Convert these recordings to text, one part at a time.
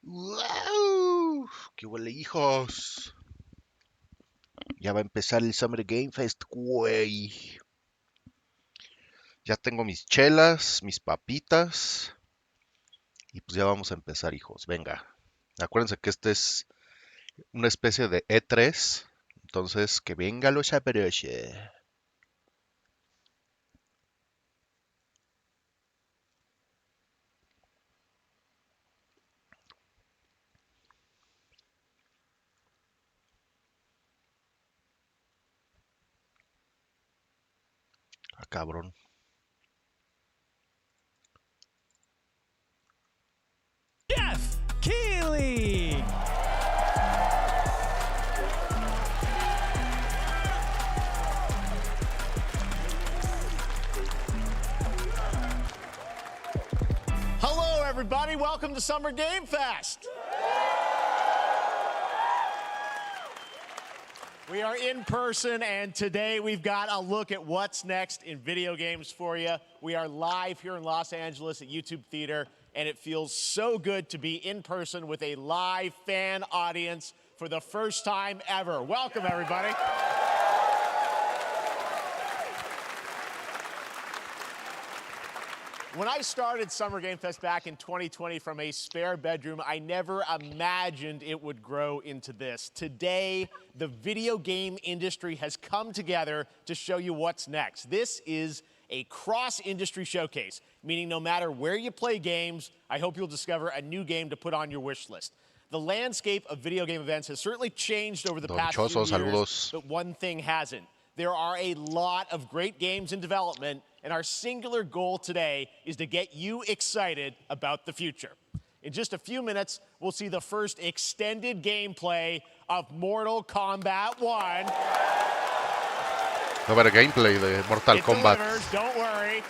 ¡Wow! ¡Qué huele, hijos! Ya va a empezar el Summer Game Fest, güey. Ya tengo mis chelas, mis papitas. Y pues ya vamos a empezar, hijos. Venga. Acuérdense que este es una especie de E3. Entonces, que venga los aperoche. Ah, cabrón. Jeff Keighley. Hello, everybody. Welcome to Summer Game Fest. We are in person, and today we've got a look at what's next in video games for you. We are live here in Los Angeles at YouTube Theater, and it feels so good to be in person with a live fan audience for the first time ever. Welcome, everybody. When I started Summer Game Fest back in 2020 from a spare bedroom, I never imagined it would grow into this. Today, the video game industry has come together to show you what's next. This is a cross-industry showcase, meaning no matter where you play games, I hope you'll discover a new game to put on your wish list. The landscape of video game events has certainly changed over the past few years, Saludos. but one thing hasn't. There are a lot of great games in development, and our singular goal today is to get you excited about the future. In just a few minutes, we'll see the first extended gameplay of Mortal Kombat 1. Va a haber gameplay de Mortal Kombat Delivers, don't worry.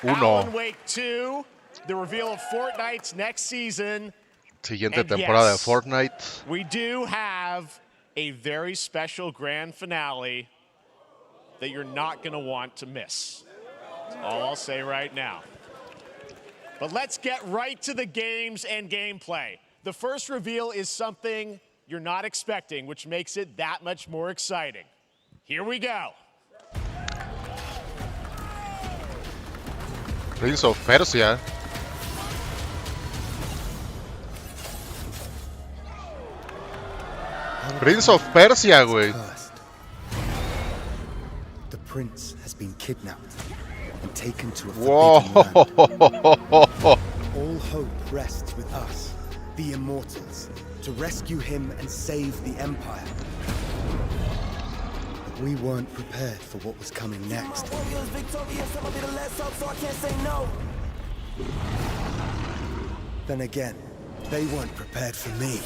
1. Alan Wake 2, the reveal of Fortnite's next season. Siguiente And temporada yes, de Fortnite. We do have a very special grand finale that you're not going to want to miss. That's all I'll say right now. But let's get right to the games and gameplay. The first reveal is something you're not expecting, which makes it that much more exciting. Here we go. Prince of Persia. Prince of Persia, güey. The prince has been kidnapped and taken to a Wow. forbidden land. All hope rests with us, the immortals, to rescue him and save the empire. But we weren't prepared for what was coming next. Then again, they weren't prepared for me.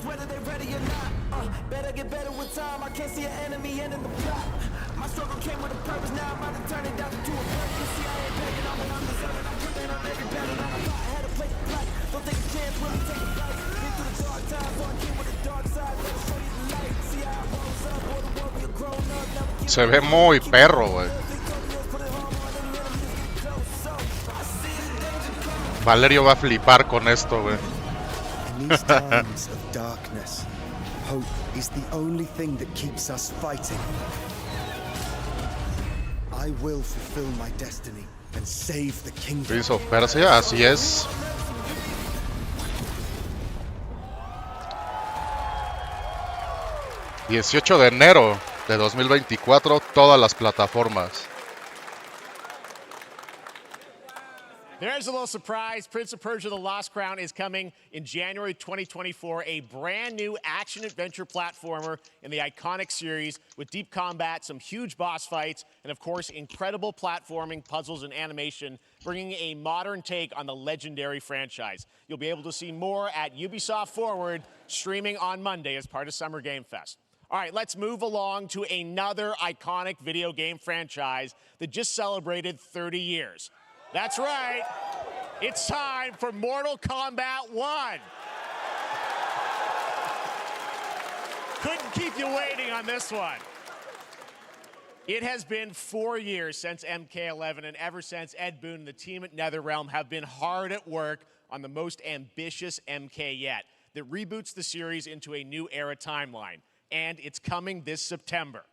Whether they're ready or not, better get better with time. I can't see an enemy ending the plot. My struggle came with a purpose. Now I'm about to turn it down to a burden. You see, I ain't begging, I'm undeserving. I'm putting on every battle. I thought I had a play black. Don't take a chance, really take a bite. Been through the dark times, so I came with the dark side. Let me show you the light. See how I rose up, boy, the warrior grown up. Never give Se ve muy perro, güey. Valerio va a flipar con esto, güey. In these times of darkness, hope is the only thing that keeps us fighting. I will fulfill my destiny and save the kingdom. Prince of Persia, así es. ...18 de enero de 2024, todas las plataformas. There's a little surprise. Prince of Persia: The Lost Crown is coming in January 2024, a brand new action-adventure platformer in the iconic series with deep combat, some huge boss fights, and of course, incredible platforming, puzzles, and animation, bringing a modern take on the legendary franchise. You'll be able to see more at Ubisoft Forward, streaming on Monday as part of Summer Game Fest. All right, let's move along to another iconic video game franchise that just celebrated 30 years. That's right. It's time for Mortal Kombat 1. Couldn't keep you waiting on this one. It has been 4 years since MK11, and ever since, Ed Boon and the team at NetherRealm have been hard at work on the most ambitious MK yet that reboots the series into a new era timeline, and it's coming this September.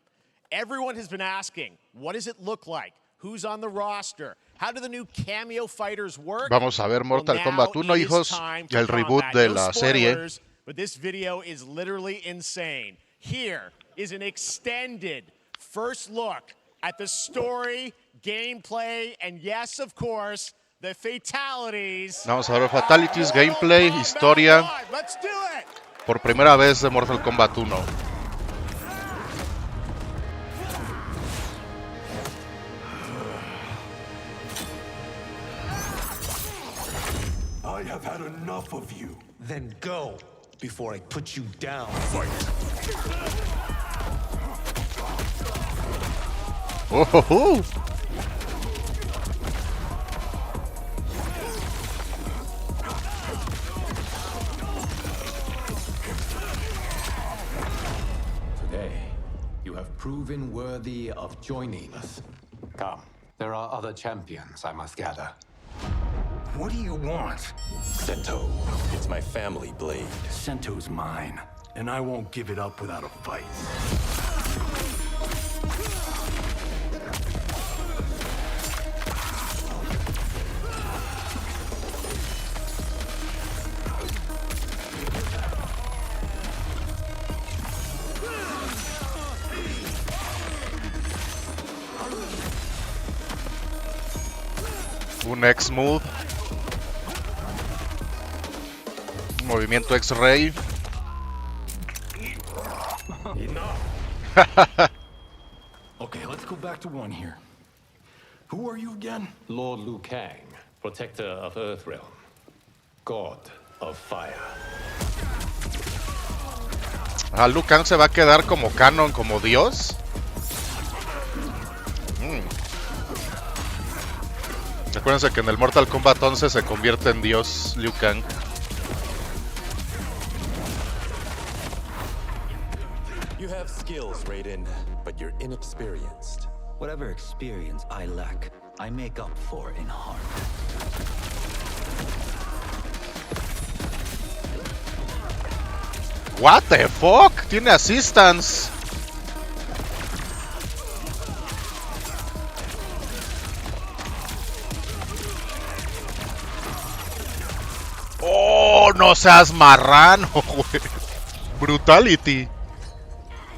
Everyone has been asking, what does it look like? Who's on the roster? How do the new cameo fighters work? Vamos a ver Well, Mortal now Kombat 1, it is hijos, time y for el reboot combat. de No la serie. spoilers, but this video is literally insane. Here is an extended first look at the story, gameplay, and yes, of course, the fatalities. Vamos a ver fatalities, gameplay, historia. Let's do it. Por primera vez de Mortal Kombat 1. I have had enough of you. Then go before I put you down. Oh, ho, ho. Today, you have proven worthy of joining us. Come, there are other champions I must gather. What do you want? Sento, it's my family blade. Sento's mine, and I won't give it up without a fight. Un X-Move. Movimiento X-Ray. Okay, let's go back to one here. Who are you again? Lord Liu Kang, protector of Earthrealm, god of fire. Liu Kang se va a quedar como canon, como Dios. Acuérdense que en el Mortal Kombat 11 se convierte en Dios Liu Kang. You have skills, Raiden, but you're inexperienced. Whatever experience I lack, I make up for in heart. What the fuck? Tiene assistance. Oh, no seas marrano, güey. Brutality.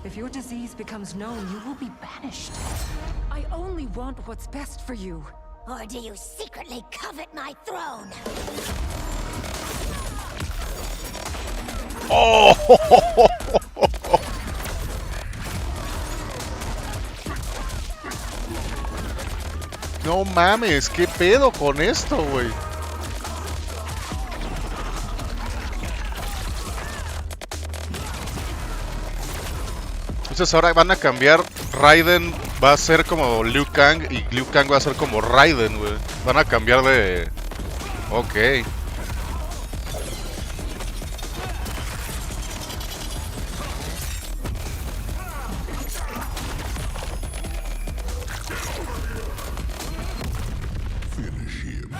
If your disease becomes known, you will be banished. I only want what's best for you. Or do you secretly covet my throne? Oh. No mames, ¿qué pedo con esto, güey? Entonces ahora van a cambiar. Raiden va a ser como Liu Kang y Liu Kang va a ser como Raiden, güey. Van a cambiar de... Ok. Finish him.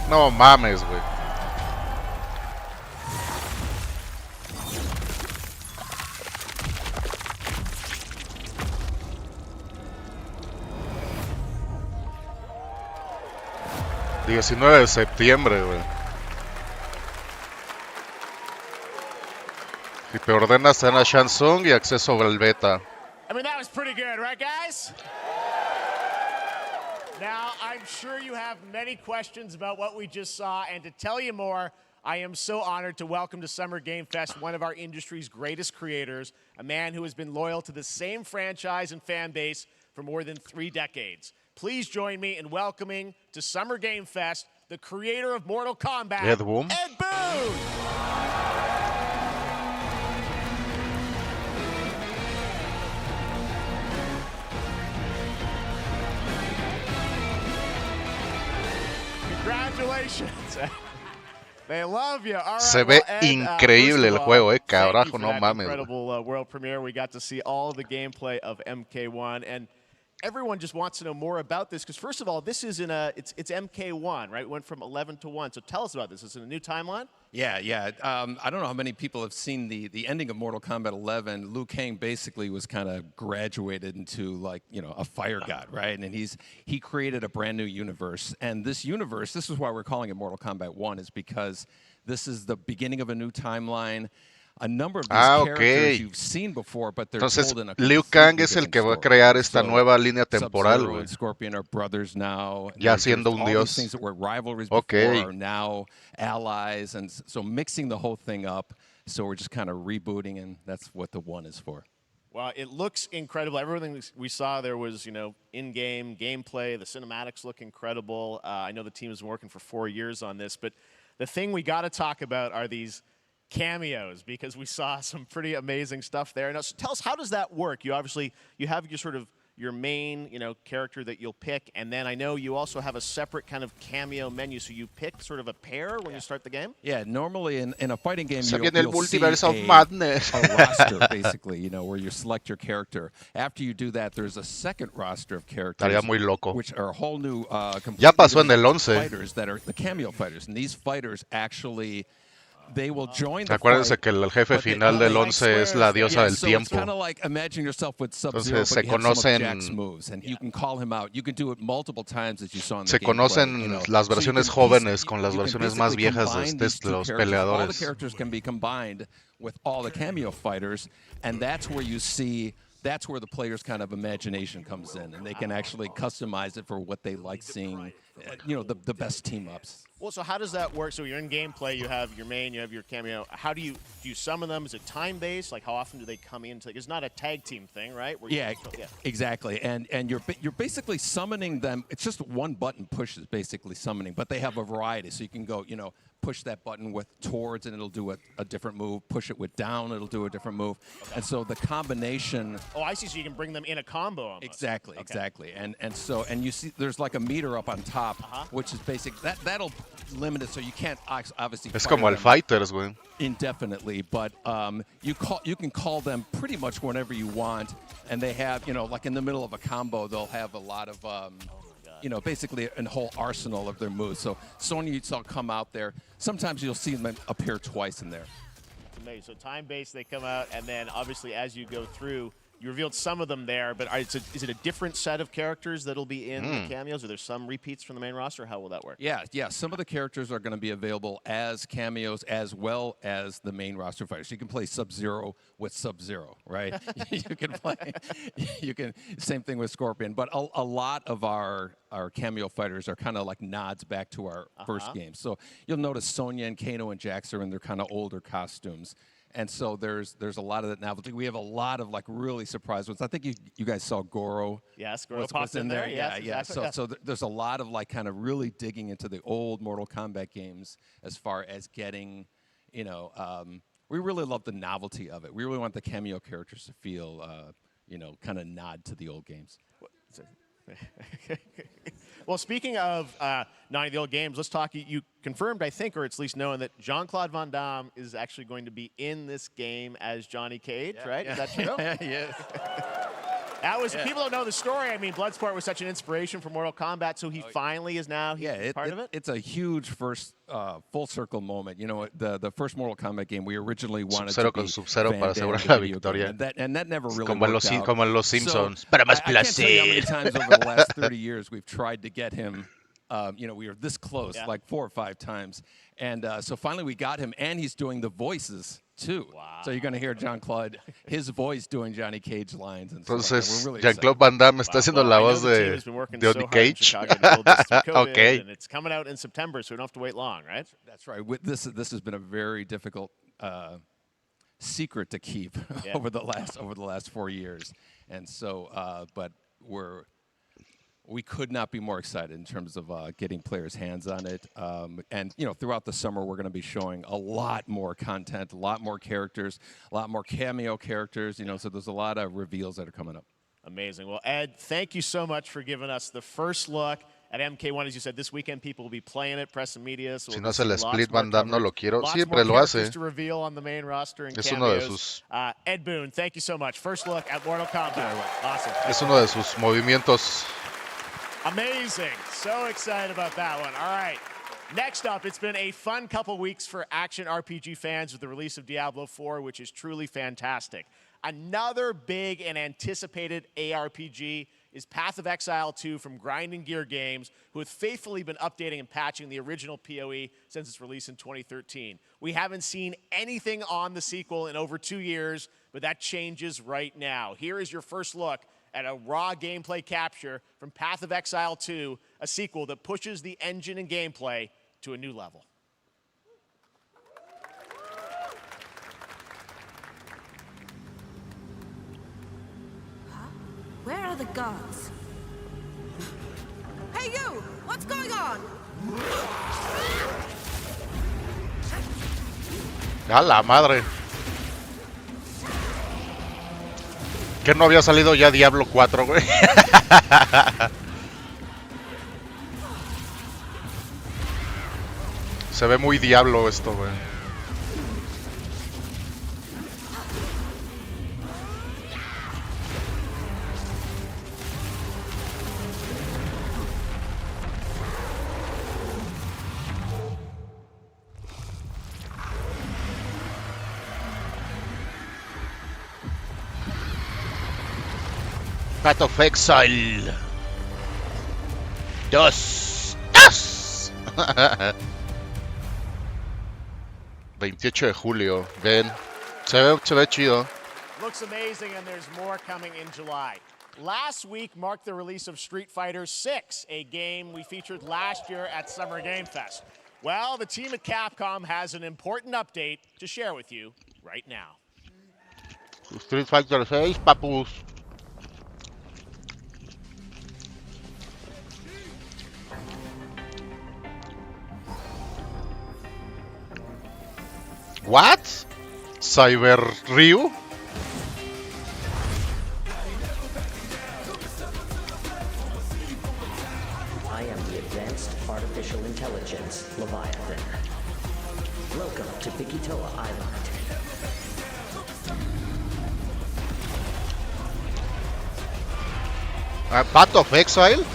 No mames, güey. ...19 de septiembre, güey. Y te ordenas en la Shansung y acceso al beta. I mean, that was pretty good, right, guys? Now, I'm sure you have many questions about what we just saw, and to tell you more, I am so honored to welcome to Summer Game Fest one of our industry's greatest creators, a man who has been loyal to the same franchise and fan base for more than 3 decades. Please join me in welcoming to Summer Game Fest the creator of Mortal Kombat, Ed Boon. Ed Boon! Congratulations. They love you. All right, Se ve Ed, increíble el juego, carajo, no mames. Incredible world premiere. We got to see all of the gameplay of MK1, and everyone just wants to know more about this because, first of all, this is it's MK1, right? It went from 11 to 1. So tell us about this. Is it a new timeline? Yeah. I don't know how many people have seen the ending of Mortal Kombat 11. Liu Kang basically was kind of graduated into a fire god, right? And he created a brand new universe. And this universe, this is why we're calling it Mortal Kombat 1, is because this is the beginning of a new timeline. A number of these characters you've seen before, but they're Entonces, told in a Liu Kang es el que va a crear esta nueva línea temporal, Sub-Zero güey. and Scorpion are brothers now. Ya siendo un all dios. these things that were rivalries before are now allies, and so mixing the whole thing up. So we're just kind of rebooting, and that's what the 1 is for. Well, it looks incredible. Everything we saw there was, in-game gameplay. The cinematics look incredible. I know the team has been working for 4 years on this, but the thing we got to talk about are these cameos, because we saw some pretty amazing stuff there. Now, so tell us, how does that work? You have your main, character that you'll pick, and then I know you also have a separate kind of cameo menu, so you pick sort of a pair when you start the game? Yeah, normally in a fighting game, Se you'll viene el see multiverse of madness. a roster, basically, where you select your character. After you do that, there's a second roster of characters, Estaría muy loco. which are a whole new, Ya pasó en el 11. fighters that are the cameo fighters, and these fighters actually they will join the Acuérdense fight, que el jefe final del 11 es la diosa del so tiempo. It's kind of like imagine yourself with Sub-Zero, Entonces but you have some of Jack's conocen, moves, and you can call him out. You can do it multiple times, as you saw in the se gameplay, conocen las versiones jóvenes con las versiones más viejas de los All the peleadores. characters can be combined with all the cameo fighters, and that's where you see. That's where the player's kind of imagination comes in, and they can actually customize it for what they like seeing, the best team-ups. Well, so how does that work? So you're in gameplay, you have your main, you have your cameo. How do you summon them? Is it time-based? Like, how often do they come in? It's not a tag team thing, right? Exactly. And you're basically summoning them. It's just one button push is basically summoning, but they have a variety. So you can go, push that button with towards, and it'll do a different move. Push it with down, it'll do a different move. Okay. And so the combination. Oh, I see. So you can bring them in a combo almost. Exactly. And you see, there's like a meter up on top, which is basic. That'll limit it, so you can't obviously. Es como el Fighters, güey. Indefinitely, but you can call them pretty much whenever you want, and they have, like in the middle of a combo, they'll have a lot of. Basically a whole arsenal of their moves. So Sonya, you saw come out there. Sometimes you'll see them appear twice in there. It's amazing. So time-based, they come out, and then obviously as you go through, you revealed some of them there, but is it a different set of characters that'll be in the cameos? Are there some repeats from the main roster? How will that work? Yeah. Some of the characters are going to be available as cameos as well as the main roster fighters. You can play Sub-Zero with Sub-Zero, right? Same thing with Scorpion. But a lot of our cameo fighters are kind of like nods back to our first game. So you'll notice Sonya and Kano and Jax are in their kind of older costumes. And so there's a lot of that novelty. We have a lot of really surprise ones. I think you guys saw Goro. Yes, Goro popped in there. Yeah. Exactly. So there's a lot of kind of really digging into the old Mortal Kombat games as far as getting, we really love the novelty of it. We really want the cameo characters to feel, kind of nod to the old games. Well, speaking of none of the old games, let's talk. You confirmed, I think, or it's at least known, that Jean-Claude Van Damme is actually going to be in this game as Johnny Cage, right? Yeah. Is that true? Yes. That was, people don't know the story. I mean, Bloodsport was such an inspiration for Mortal Kombat, so he finally is now part of it? It's a huge first full circle moment. The first Mortal Kombat game, we originally wanted to be Sub-Zero para Van Damme, asegurar la the video victoria. game, and that never really Como en worked out. como en los Simpsons. So, Para más I can't tell you how many placer. times over the last 30 years we've tried to get him. We were this close, like 4 or 5 times. And so finally we got him, and he's doing the voices, too. Wow. So you're going to hear Jean-Claude, his voice doing Johnny Cage lines. And Entonces, really Jean-Claude Van Damme está haciendo la voz de Johnny Cage. Okay. And it's coming out in September, so we don't have to wait long, right? That's right. This has been a very difficult secret to keep over the last 4 years. And so, but we could not be more excited in terms of getting players' hands on it. And throughout the summer, we're going to be showing a lot more content, a lot more characters, a lot more cameo characters. So there's a lot of reveals that are coming up. Amazing. Well, Ed, thank you so much for giving us the first look at MK1. As you said, this weekend people will be playing it, press and media. So Si no hace el split Van Damme, no lo quiero. Lots Siempre more lo hace. characters to reveal on the main roster and Es cameos. uno de sus. Ed Boon, thank you so much. First look at Mortal Kombat. Awesome. Es uno de sus movimientos. Amazing. So excited about that one. All right. Next up, it's been a fun couple weeks for action RPG fans with the release of Diablo 4, which is truly fantastic. Another big and anticipated ARPG is Path of Exile 2 from Grinding Gear Games, who have faithfully been updating and patching the original PoE since its release in 2013. We haven't seen anything on the sequel in over 2 years, but that changes right now. Here is your first look at a raw gameplay capture from Path of Exile 2, a sequel that pushes the engine and gameplay to a new level. Where are the guards? Hey you! What's going on? ¡A la madre! ¿Que no había salido ya Diablo 4, güey? Se ve muy Diablo esto, güey. Path of Exile 2. 28 de julio. Ven. Se ve chido. Looks amazing, and there's more coming in July. Last week marked the release of Street Fighter 6, a game we featured last year at Summer Game Fest. Well, the team at Capcom has an important update to share with you right now. Street Fighter 6, papus. What? Cyber Ryu? I am the Advanced Artificial Intelligence, Leviathan. Welcome to Bikitoa Island. Path of Exile.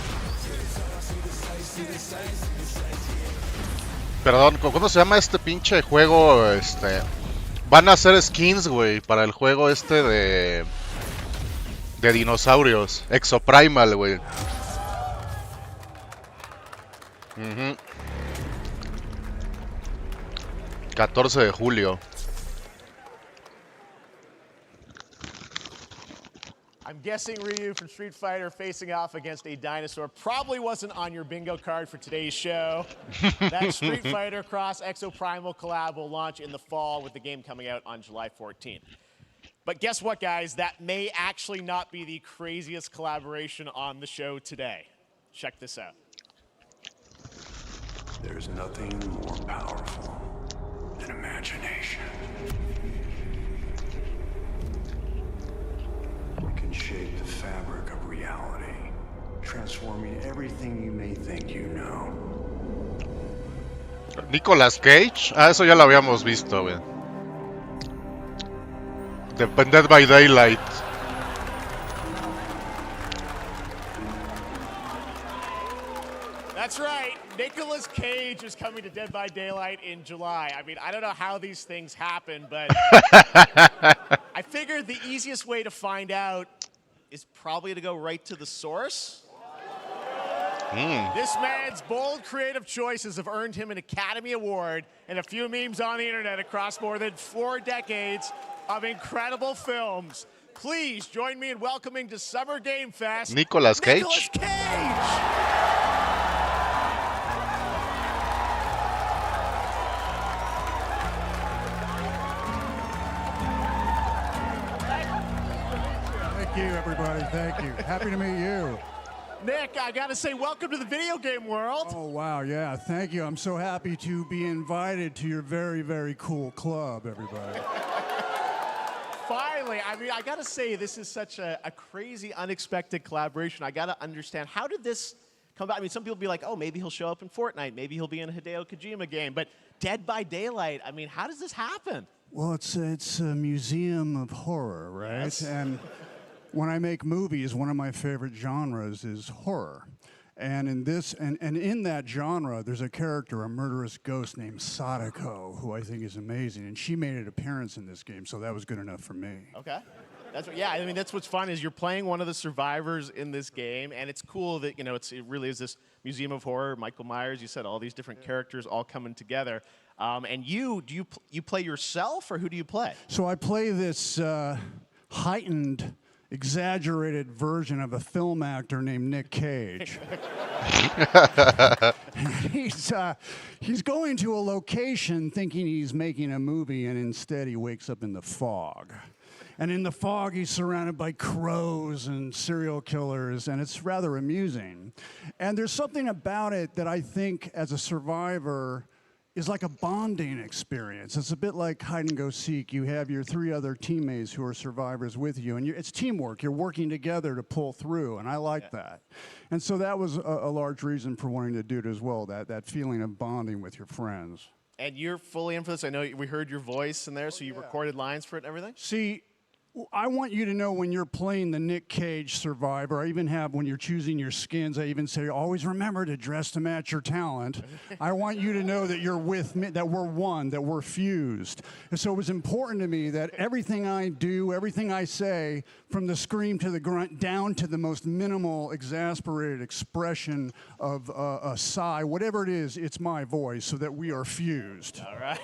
Perdón, ¿cómo se llama este pinche juego? Van a hacer skins, güey, para el juego de dinosaurios. Exoprimal, güey. 14 de julio. I'm guessing Ryu from Street Fighter facing off against a dinosaur probably wasn't on your bingo card for today's show. That Street Fighter Cross Exoprimal collab will launch in the fall, with the game coming out on July 14th. But guess what, guys? That may actually not be the craziest collaboration on the show today. Check this out. There's nothing more powerful than imagination. It can shape the fabric of reality, transforming everything you may think you know. Nicolas Cage. Eso ya lo habíamos visto, güey. De Dead by Daylight. That's right. Nicolas Cage is coming to Dead by Daylight in July. I mean, I don't know how these things happen, but I figured the easiest way to find out is probably to go right to the source. This man's bold creative choices have earned him an Academy Award and a few memes on the internet across more than 4 decades of incredible films. Please join me in welcoming to Summer Game Fest, Nicolas Cage. Nicolas Cage! Thank you, everybody. Thank you. Happy to meet you. Nick, I gotta say, welcome to the video game world. Oh, wow, yeah, thank you. I'm so happy to be invited to your very, very cool club, everybody. Finally, I mean, I gotta say, this is such a crazy, unexpected collaboration. I gotta understand, how did this come about? I mean, some people be like, oh, maybe he'll show up in Fortnite, maybe he'll be in a Hideo Kojima game, but Dead by Daylight, I mean, how does this happen? Well, it's a museum of horror, right? Yes. And when I make movies, one of my favorite genres is horror. And in this, and in that genre, there's a character, a murderous ghost named Sadako, who I think is amazing. And she made an appearance in this game, so that was good enough for me. Okay. That's what, yeah, I mean, that's what's fun is you're playing one of the survivors in this game, and it's cool that, you know, it really is this museum of horror. Michael Myers, you said all these different characters all coming together. And you play yourself, or who do you play? So I play this heightened, exaggerated version of a film actor named Nick Cage. He's going to a location thinking he's making a movie, and instead he wakes up in the fog. And in the fog, he's surrounded by crows and serial killers, and it's rather amusing. And there's something about it that I think, as a survivor, is like a bonding experience. It's a bit like hide and go seek. You have your 3 other teammates who are survivors with you, and it's teamwork. You're working together to pull through, and I like that. And so that was a large reason for wanting to do it as well, that feeling of bonding with your friends. And you're fully in for this. I know we heard your voice in there, so you recorded lines for it and everything? See, I want you to know when you're playing the Nick Cage survivor, I even have, when you're choosing your skins, I even say, always remember to dress to match your talent. I want you to know that you're with me, that we're one, that we're fused. And so it was important to me that everything I do, everything I say, from the scream to the grunt, down to the most minimal, exasperated expression of a sigh, whatever it is, it's my voice, so that we are fused. All right.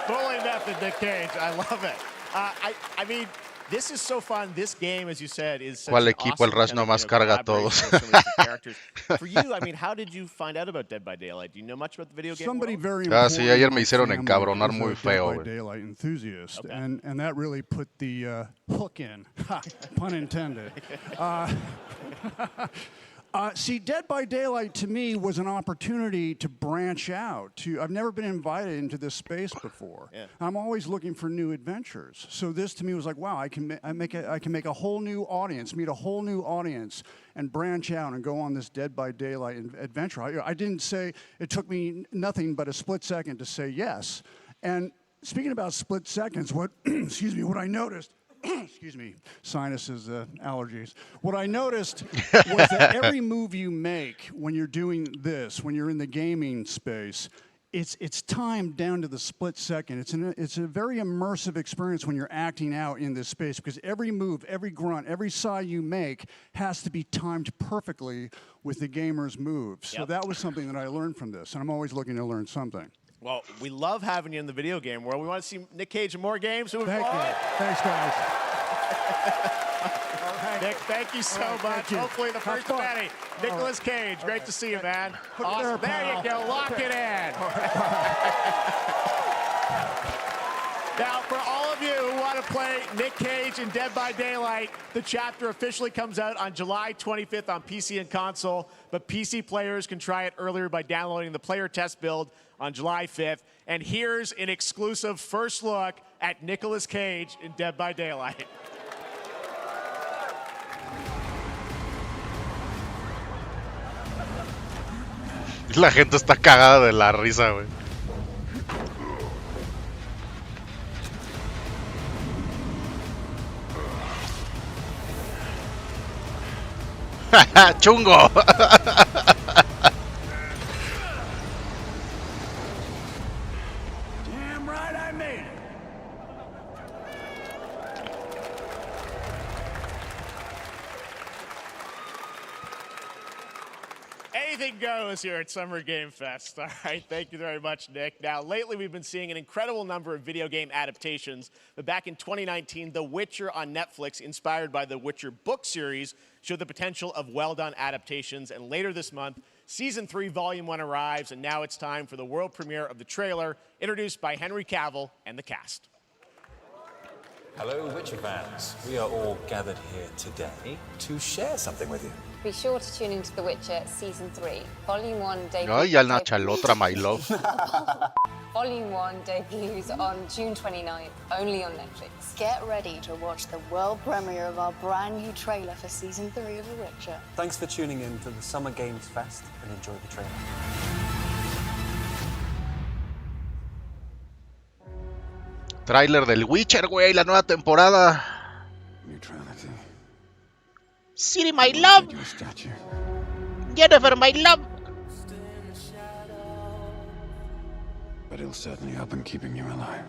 Fully method, Nick Cage. I love it. I mean, this is so fun. This game, as you said, is such ¿Cuál an equipo? awesome El Rash nomás carga a todos. collaboration with so many different characters. For you, I mean, how did you find out about Dead by Daylight? Do you know much about the video game Somebody world? very sí, important ayer in me my hicieron family encabronar is muy a feo, Dead by güey. Daylight enthusiast, Okay. and that really put the hook in, ha, pun intended. See, Dead by Daylight to me was an opportunity to branch out. I've never been invited into this space before. Yeah. I'm always looking for new adventures. So this to me was like, wow, I can make a whole new audience, meet a whole new audience, and branch out and go on this Dead by Daylight adventure. I didn't say, it took me nothing but a split second to say yes. And speaking about split seconds, excuse me, what I noticed, excuse me, sinuses, allergies. What I noticed was that every move you make when you're doing this, when you're in the gaming space, it's timed down to the split second. It's a very immersive experience when you're acting out in this space, because every move, every grunt, every sigh you make has to be timed perfectly with the gamer's moves. So that was something that I learned from this, and I'm always looking to learn something. Well, we love having you in the video game world. We want to see Nick Cage in more games. Thank you. Thanks, guys. Nick, thank you so much. Hopefully the first of many. Nicolas Cage, great to see you, man. Awesome. There you go. Lock it in. Now, for all of you who want to play Nick Cage in Dead by Daylight, the chapter officially comes out on July 25th on PC and console, but PC players can try it earlier by downloading the player test build on July 5th. And here's an exclusive first look at Nicolas Cage in Dead by Daylight. La gente está cagada de la risa, güey. ¡Chungo! Damn right I made it. Anything goes here at Summer Game Fest. All right, thank you very much, Nick. Now, lately we've been seeing an incredible number of video game adaptations, but back in 2019, The Witcher on Netflix, inspired by the Witcher book series, showed the potential of well-done adaptations, and later this month, Season 3, Volume 1 arrives, and now it's time for the world premiere of the trailer, introduced by Henry Cavill and the cast. Hello, Witcher fans. We are all gathered here today to share something with you. Be sure to tune into The Witcher Season 3. Volume 1 Ay, ya la chalotra, my love. Volume 1 debuts on June 29th, only on Netflix. Get ready to watch the world premiere of our brand new trailer for Season 3 of The Witcher. Thanks for tuning in to the Summer Games Fest and enjoy the trailer. Tráiler del Witcher, güey, la nueva temporada. Neutrality. City, my love. Jennifer, my love. But he'll certainly help in keeping you alive.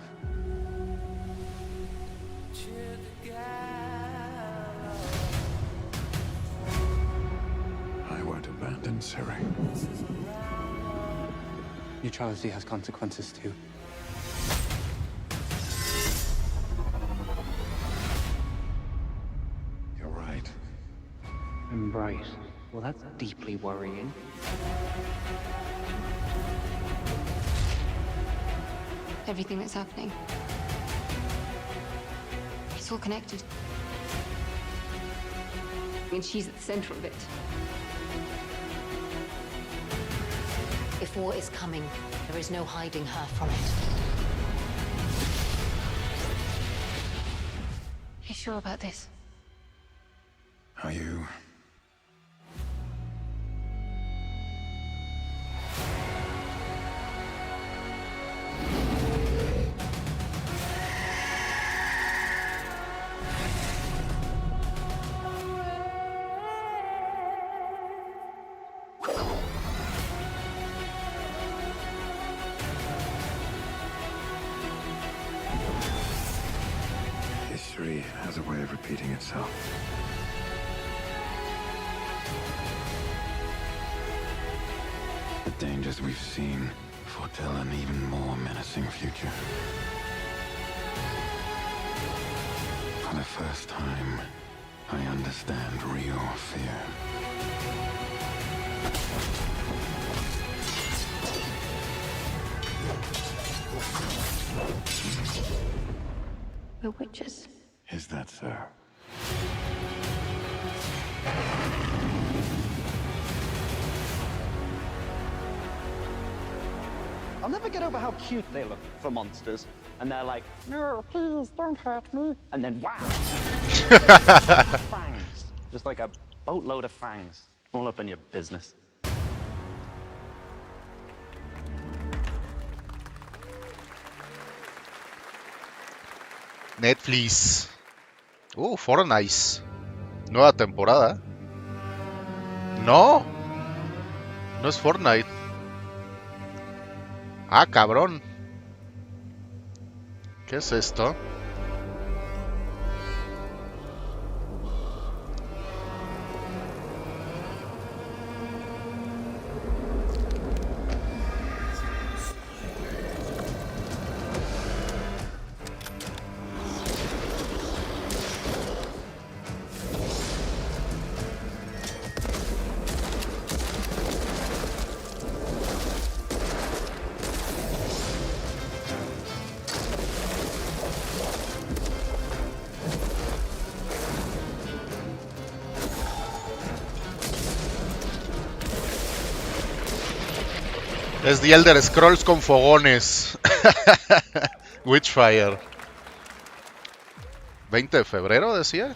I won't abandon Ciri. Neutrality has consequences too. You're right. I'm right. Well, that's deeply worrying. Everything that's happening. It's all connected. And she's at the center of it. If war is coming, there is no hiding her from it. You sure about this? Are you? History has a way of repeating itself. The dangers we've seen foretell an even more menacing future. For the first time, I understand real fear. We're witches. Is that so? I'll never get over how cute they look for monsters. And they're like, no, please don't hurt me. And then wow. Fangs. Just like a boatload of fangs. All up in your business. Netflix. Fortnite. Nueva temporada. No. No es Fortnite. Ah, cabrón. ¿Qué es esto? Es The Elder Scrolls con fogones. Witchfire. 20 de febrero, decía.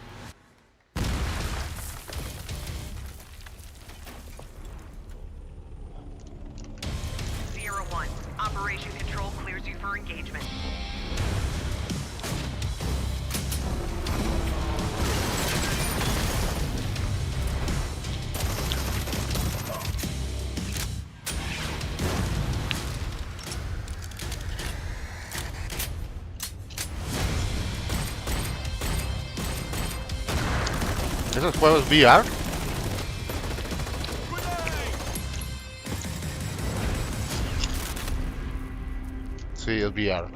Sierra 1, Operation Control clears you for engagement. ¿Esos juegos VR? Sí, es VR.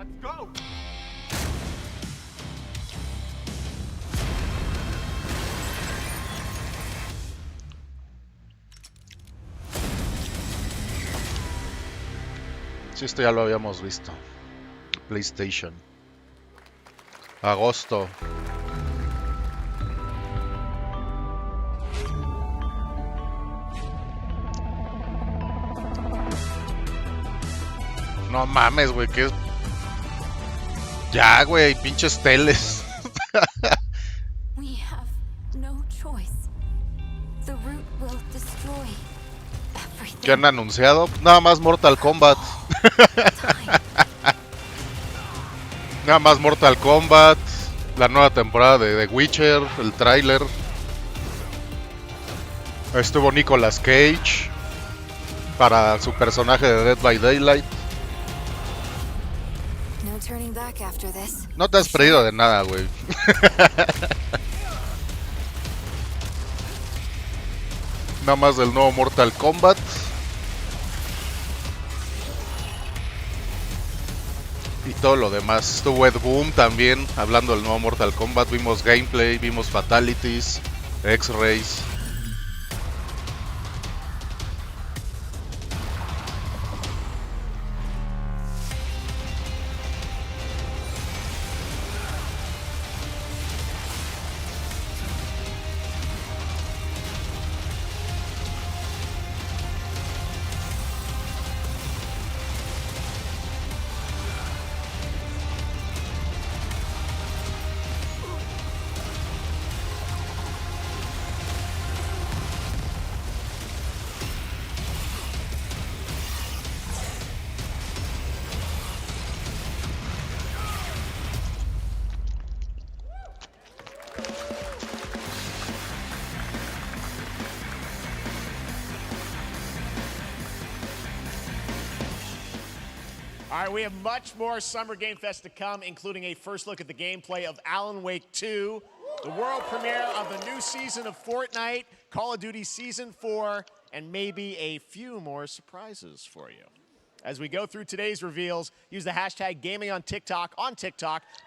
Sí, esto ya lo habíamos visto. PlayStation. Agosto. No mames, güey, que es. Ya, güey, pinches teles. We have no choice. The root will destroy ¿Qué han anunciado? Nada más Mortal Kombat. Nada más Mortal Kombat. La nueva temporada de The Witcher. El tráiler. Estuvo Nicolas Cage. Para su personaje de Dead by Daylight. No turning back after this. No te has perdido de nada, güey. Nada más del nuevo Mortal Kombat. Y todo lo demás. Estuvo Ed Boon también, hablando del nuevo Mortal Kombat. Vimos gameplay, vimos fatalities, X-Rays. All right, we have much more Summer Game Fest to come, including a first look at the gameplay of Alan Wake 2, the world premiere of the new season of Fortnite, Call of Duty Season 4, and maybe a few more surprises for you. As we go through today's reveals, use the hashtag gaming on TikTok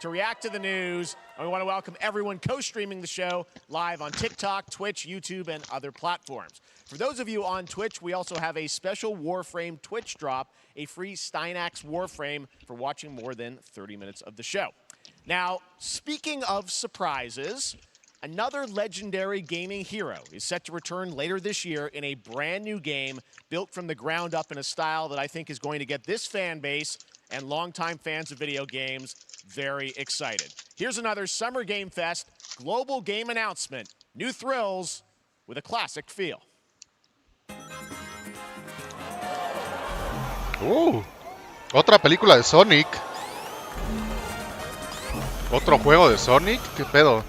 to react to the news. And we want to welcome everyone co-streaming the show live on TikTok, Twitch, YouTube, and other platforms. For those of you on Twitch, we also have a special Warframe Twitch drop, a free Steinax Warframe for watching more than 30 minutes of the show. Now, speaking of surprises, another legendary gaming hero is set to return later this year in a brand new game built from the ground up in a style that I think is going to get this fan base and longtime fans of video games very excited. Here's another Summer Game Fest global game announcement. New thrills with a classic feel. Otra película de Sonic. Otro juego de Sonic. ¿Qué pedo?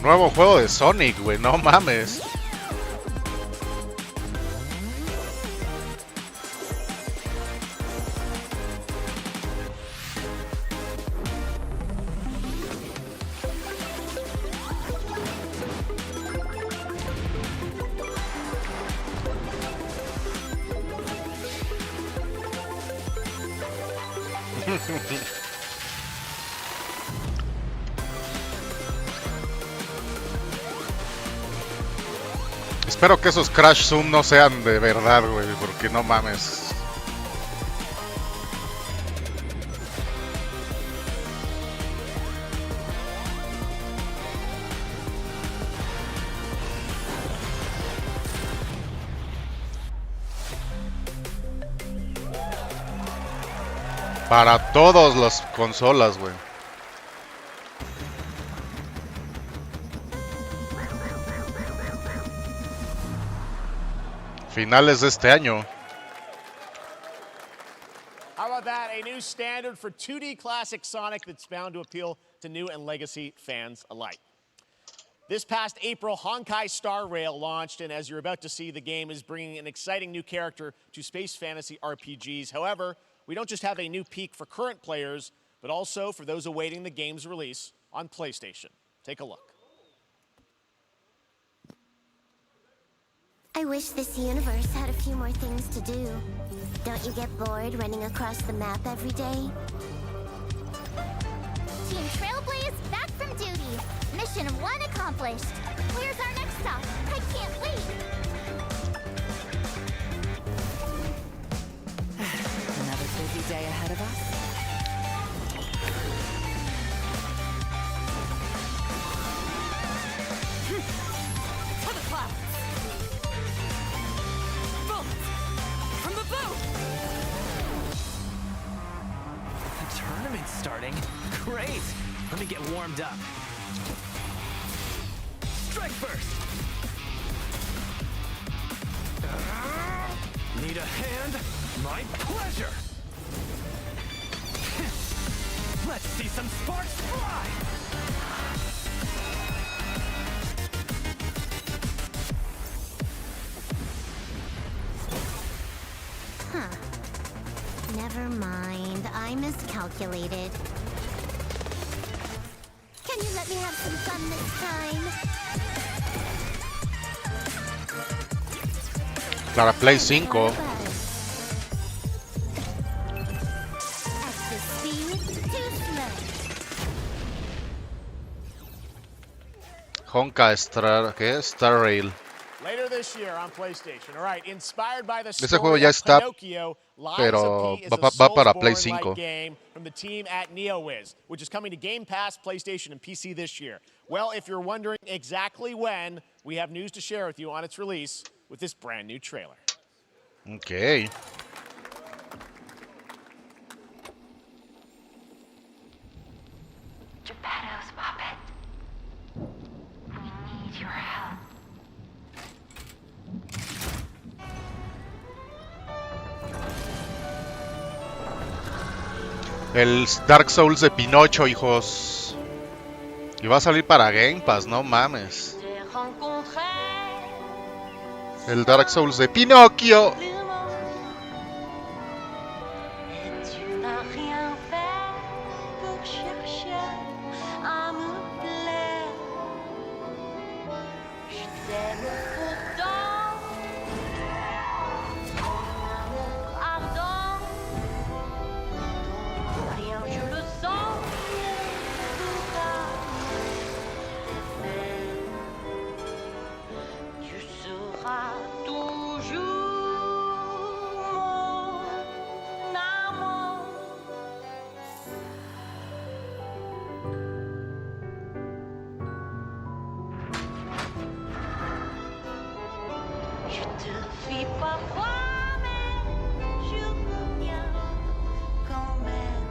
Nuevo juego de Sonic, güey, no mames. Espero que esos Crash Zoom no sean de verdad, güey, porque no mames. Para todas las consolas, güey. Finales de este año. How about that? A new standard for 2D classic Sonic that's bound to appeal to new and legacy fans alike. This past April, Honkai Star Rail launched, and as you're about to see, the game is bringing an exciting new character to space fantasy RPGs. However, we don't just have a new peak for current players, but also for those awaiting the game's release on PlayStation. Take a look. I wish this universe had a few more things to do. Don't you get bored running across the map every day? Team Trailblaze back from duty. Mission 1 accomplished. Where's our next stop? I can't wait. Another busy day ahead of us. To the clouds. Bullets from the boat. The tournament's starting. Great. Let me get warmed up. Strike first. Need a hand? My pleasure. Let's see some sparks fly. Huh. Never mind. I miscalculated. Can you let me have some fun this time? Para Play 5. Extra speed, too slow. Honka Star, ¿qué? Star Rail. Later this year on PlayStation. All right, inspired by the Ese story juego ya of está, Pinocchio, Lies pero of P is va a para Play Soulsborne-like 5. game from the team at NeoWiz, which is coming to Game Pass, PlayStation, and PC this year. Well, if you're wondering exactly when, we have news to share with you on its release with this brand new trailer. Okay. Geppetto's puppet. We need your help. El Dark Souls de Pinocho, hijos. Y va a salir para Game Pass, no mames. El Dark Souls de Pinocchio. Tu n'as rien fait pour chercher à me plaire. Je t'aime pourtant, ton amour ardent. Ton rien, je le sens, pourra me faire. Tu seras toujours mon amour. Je te fuis parfois, mais je reviens quand même.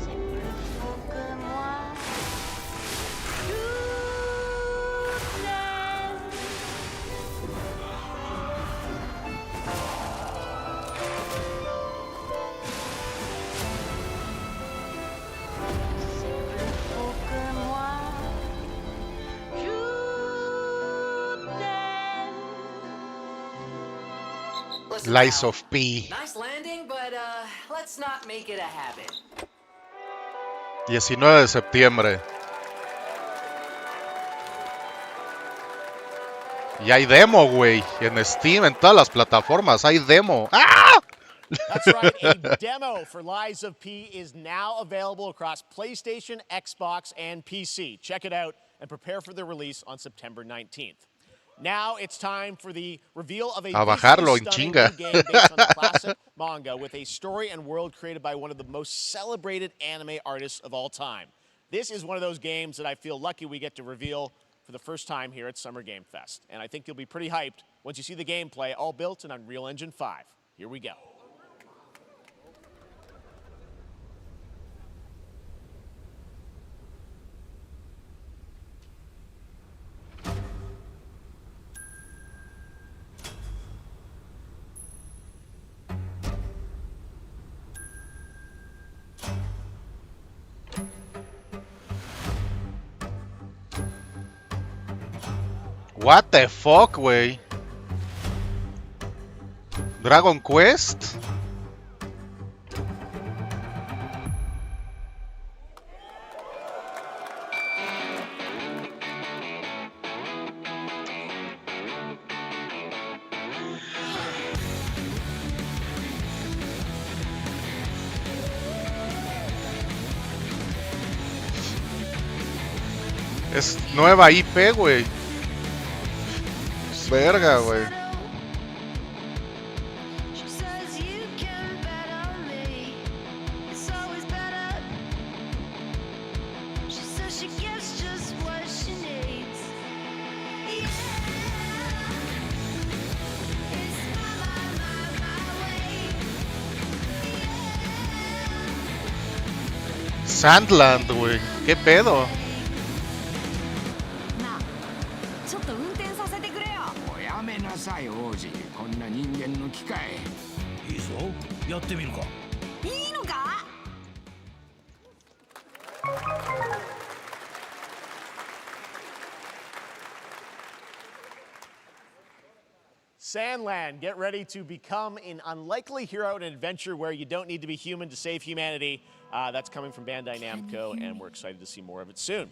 C'est plus fort que moi. Je t'aime. C'est plus fort que moi. Je t'aime. Lies of P. Nice landing, but let's not make it a habit. 19 de septiembre. Y hay demo, güey. En Steam, en todas las plataformas, hay demo. ¡Ah! That's right, a demo for Lies of P is now available across PlayStation, Xbox, and PC. Check it out and prepare for the release on September 19th. Now it's time for the reveal of a bajarlo en visually stunning chinga. new game based on the classic manga with a story and world created by one of the most celebrated anime artists of all time. This is one of those games that I feel lucky we get to reveal for the first time here at Summer Game Fest. And I think you'll be pretty hyped once you see the gameplay, all built in Unreal Engine 5. Here we go. What the fuck, güey. Dragon Quest. Es nueva IP, güey. Verga, güey. Sandland, güey. ¿Qué pedo? ちょっと運転させてくれよ。おやめなさい王子、こんな人間の機械。いいぞ、やってみるか。いいのか。 Sandland, get ready to become an unlikely hero in an adventure where you don't need to be human to save humanity. That's coming from Bandai Namco, and we're excited to see more of it soon.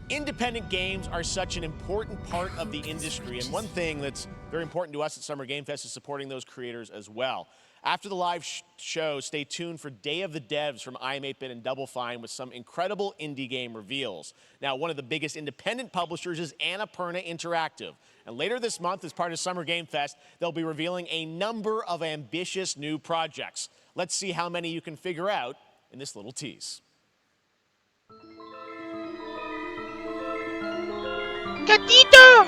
Independent games are such an important part of the industry, and one thing that's very important to us at Summer Game Fest is supporting those creators as well. After the live show, stay tuned for Day of the Devs from iam8bit and Double Fine with some incredible indie game reveals. Now, one of the biggest independent publishers is Annapurna Interactive. And later this month, as part of Summer Game Fest, they'll be revealing a number of ambitious new projects. Let's see how many you can figure out in this little tease. ¡Gatito!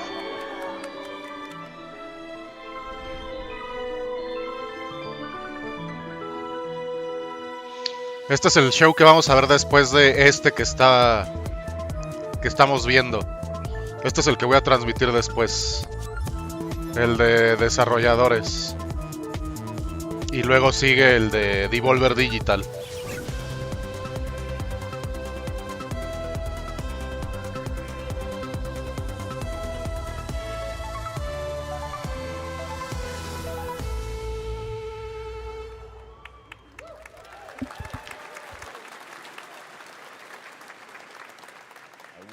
Este es el show que vamos a ver después de este que estamos viendo. Este es el que voy a transmitir después. El de desarrolladores. Y luego sigue el de Devolver Digital.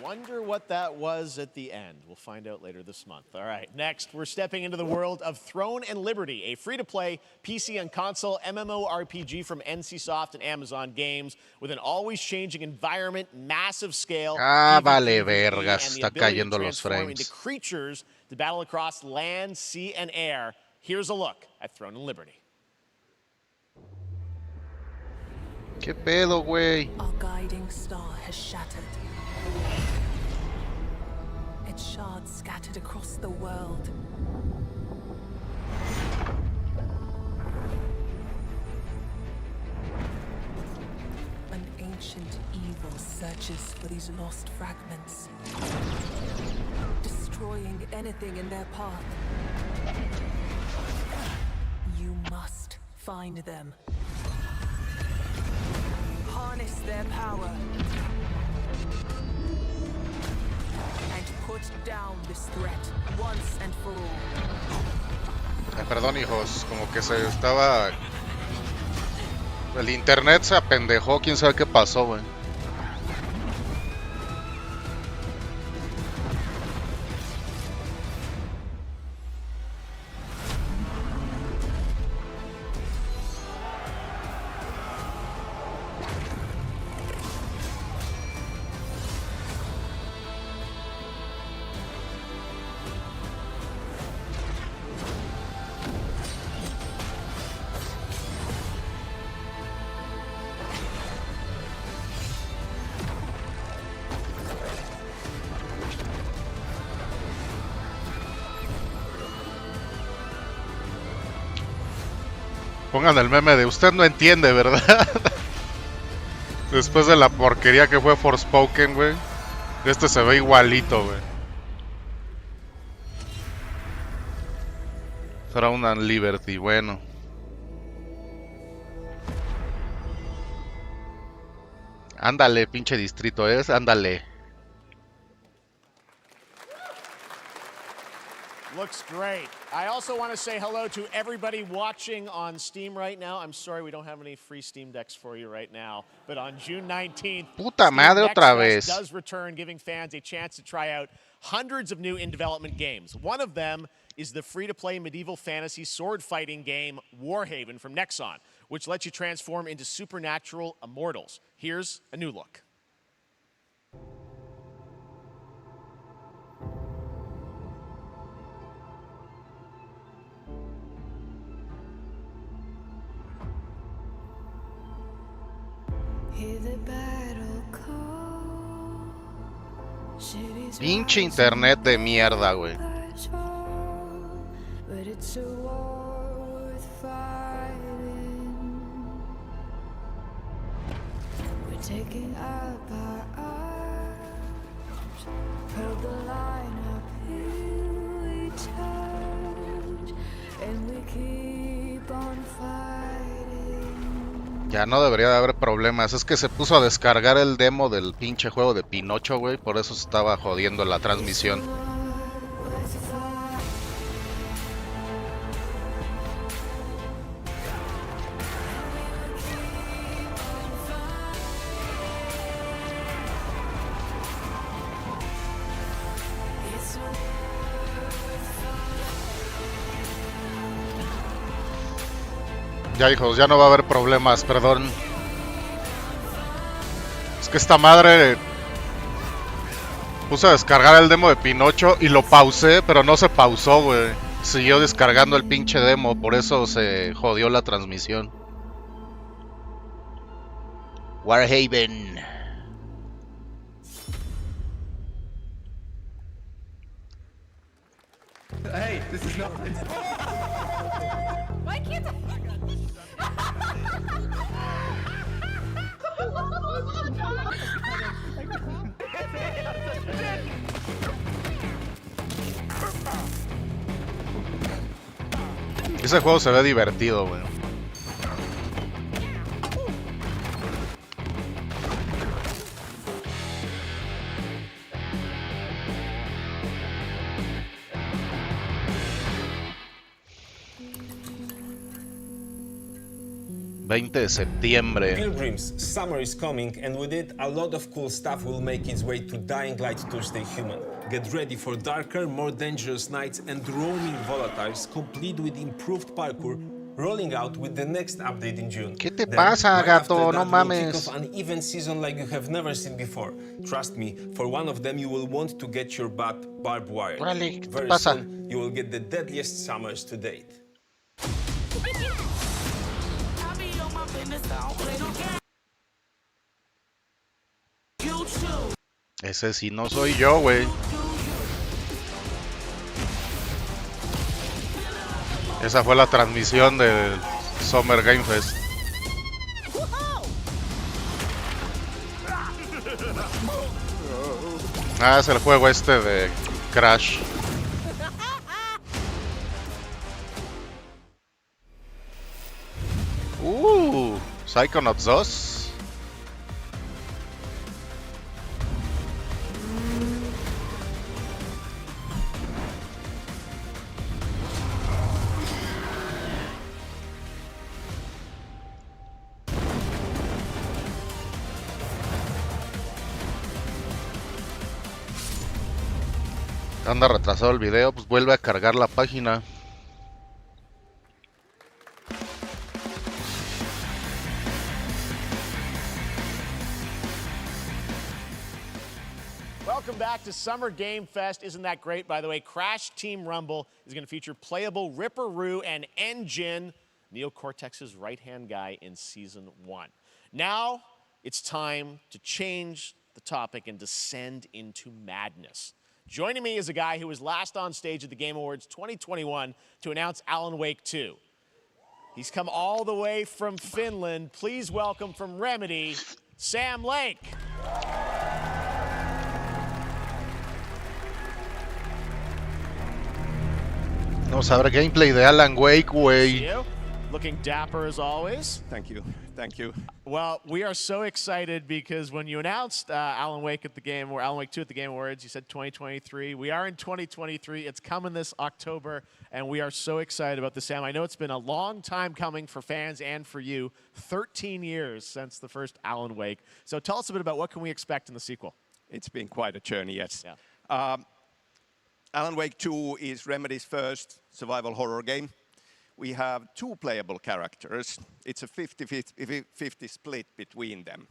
Wonder what that was at the end. We'll find out later this month. All right, next, we're stepping into the world of Throne and Liberty, a free-to-play PC and console MMORPG from NCSoft and Amazon Games with an always-changing environment, massive scale, Vale verga, está cayendo los frames. into creatures to battle across land, sea, and air. Here's a look at Throne and Liberty. ¿Qué pedo, güey? Our guiding star has shattered. Its shards scattered across the world. An ancient evil searches for these lost fragments, destroying anything in their path. You must find them. Harness their power. And put down this threat once and for all. Perdón, hijos, como que se estaba... El internet se apendejó, quién sabe qué pasó, güey. Pongan el meme de usted no entiende, ¿verdad? Después de la porquería que fue Forspoken, güey. Este se ve igualito, güey. Será una Liberty, bueno. Ándale, pinche distrito es, ándale. Looks great. I also want to say hello to everybody watching on Steam right now. I'm sorry we don't have any free Steam Decks for you right now, but on June 19th, Puta madre, otra vez. does return, giving fans a chance to try out hundreds of new in-development games. One of them is the free-to-play medieval fantasy sword-fighting game Warhaven from Nexon, which lets you transform into supernatural immortals. Here's a new look. Pinche internet de mierda, güey. Taking up our arms, hold the line up, here we touch, and we keep on fighting. Ya no debería de haber problemas. Es que se puso a descargar el demo del pinche juego de Pinocho, güey. Por eso se estaba jodiendo la transmisión. Ya, hijos, ya no va a haber problemas, perdón. Es que esta madre puse a descargar el demo de Pinocho y lo pausé, pero no se pausó, güey. Siguió descargando el pinche demo, por eso se jodió la transmisión. Warhaven. Hey, this is not. Why can't Ese juego se ve divertido, güey. ...20 de septiembre... Pilgrims, summer is coming, and with it, a lot of cool stuff will make its way to Dying Light Tuesday Human. Get ready for darker, more dangerous nights and roaming volatiles, complete with improved parkour, rolling out with the next update in June. ¿Qué te pasa, gato? No mames. Kick off an event season like you have never seen before. Trust me, for one of them you will want to get your butt barbed wired. Órale, ¿qué te Very pasa? soon, you will get the deadliest summers to date. Ese sí no soy yo, güey. Esa fue la transmisión del Summer Game Fest. Ah, es el juego este de Crash. Psychonauts 2. Anda retrasado el video, pues vuelve a cargar la página. Welcome back to Summer Game Fest. Isn't that great? By the way, Crash Team Rumble is going to feature playable Ripperoo and Engine, Neo Cortex's right-hand guy in Season 1. Now, it's time to change the topic and descend into madness. Joining me is a guy who was last on stage at the Game Awards 2021 to announce Alan Wake 2. He's come all the way from Finland. Please welcome from Remedy, Sam Lake. Vamos a ver gameplay de Alan Wake, güey. Looking dapper as always. Thank you. Thank you. Well, we are so excited because when you announced Alan Wake at the Game, or Alan Wake 2 at the Game Awards, you said 2023. We are in 2023. It's coming this October, and we are so excited about this, Sam. I know it's been a long time coming for fans and for you. 13 years since the first Alan Wake. So tell us a bit about what can we expect in the sequel. It's been quite a journey, yes. Yeah. Alan Wake 2 is Remedy's first survival horror game. We have two playable characters. It's a 50-50 split between them.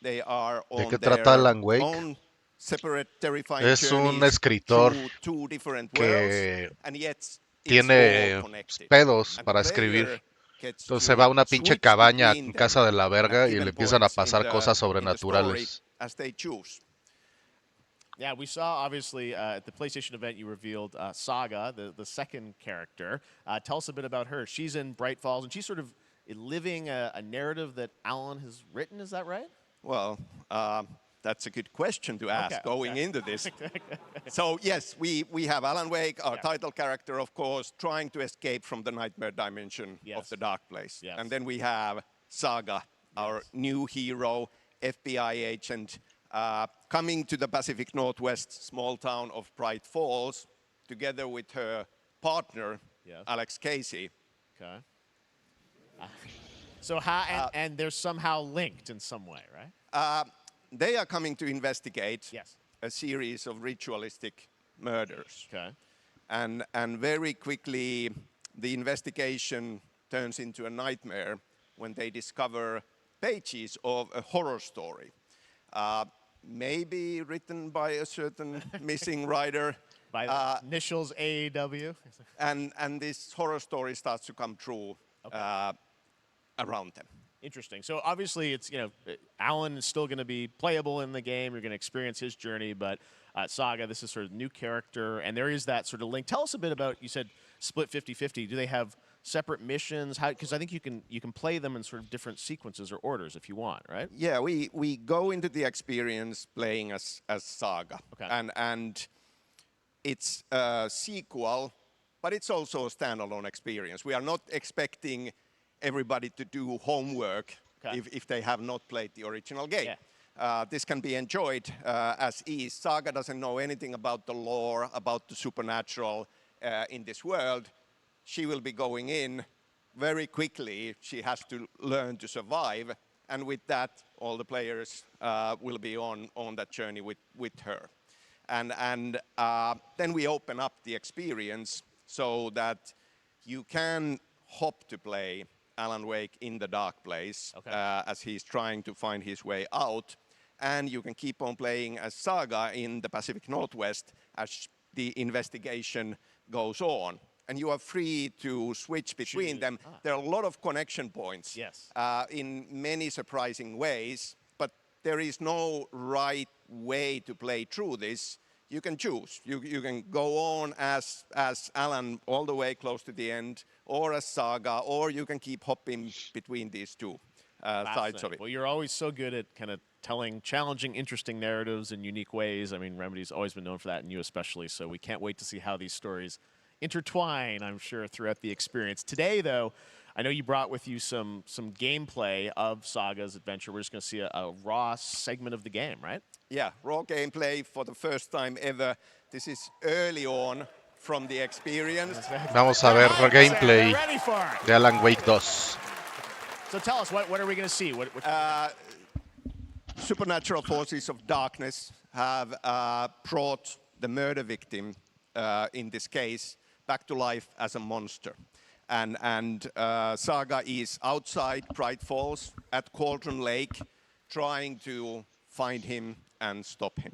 They are on their own separate terrifying Es un escritor two different que worlds, and yet tiene pedos para escribir. gets Entonces se va a to una pinche switch cabaña between en them casa de la at verga y le given empiezan a points pasar cosas in the story sobrenaturales. as they choose. Yeah, we saw obviously at the PlayStation event you revealed Saga, the second character. Tell us a bit about her. She's in Bright Falls, and she's sort of living a narrative that Alan has written. Is that right? Well, that's a good question to ask going into this. So yes, we have Alan Wake, our title character, of course, trying to escape from the nightmare dimension of the dark place. And then we have Saga, our new hero, FBI agent, coming to the Pacific Northwest small town of Bright Falls, together with her partner, Alex Casey. Okay. So how and they're somehow linked in some way, right? They are coming to investigate a series of ritualistic murders. Okay. And very quickly, the investigation turns into a nightmare when they discover pages of a horror story. Maybe written by a certain missing writer. By the initials AEW. And this horror story starts to come true around them. Interesting. So obviously, it's Alan is still going to be playable in the game. You're going to experience his journey, but Saga, this is sort of new character, and there is that sort of link. Tell us a bit about. You said split 50-50. Do they have separate missions? How? Because I think you can play them in sort of different sequences or orders if you want, right? Yeah, we go into the experience playing as Saga, and it's a sequel, but it's also a standalone experience. We are not expecting everybody to do homework if they have not played the original game. This can be enjoyed as is. Saga doesn't know anything about the lore, about the supernatural in this world. She will be going in very quickly. She has to learn to survive. And with that, all the players will be on that journey with her. And then we open up the experience so that you can hop to play Alan Wake in the dark place as he's trying to find his way out. And you can keep on playing as Saga in the Pacific Northwest as the investigation goes on. And you are free to switch between them. There are a lot of connection points in many surprising ways, but there is no right way to play through this. You can choose. You can go on as Alan all the way close to the end, or as Saga, or you can keep hopping between these two sides of it. Well, you're always so good at kind of telling challenging, interesting narratives in unique ways. I mean, Remedy's always been known for that, and you especially. So we can't wait to see how these stories intertwine, I'm sure, throughout the experience. Today, though, I know you brought with you some gameplay of Saga's adventure. We're just going to see a raw segment of the game, right? Yeah, raw gameplay for the first time ever. This is early on from the experience. Vamos a ver gameplay de Alan Wake 2. So tell us, what are we going to see? Supernatural forces of darkness have brought the murder victim, in this case, back to life as a monster. And Saga is outside Bright Falls at Cauldron Lake, trying to find him and stop him.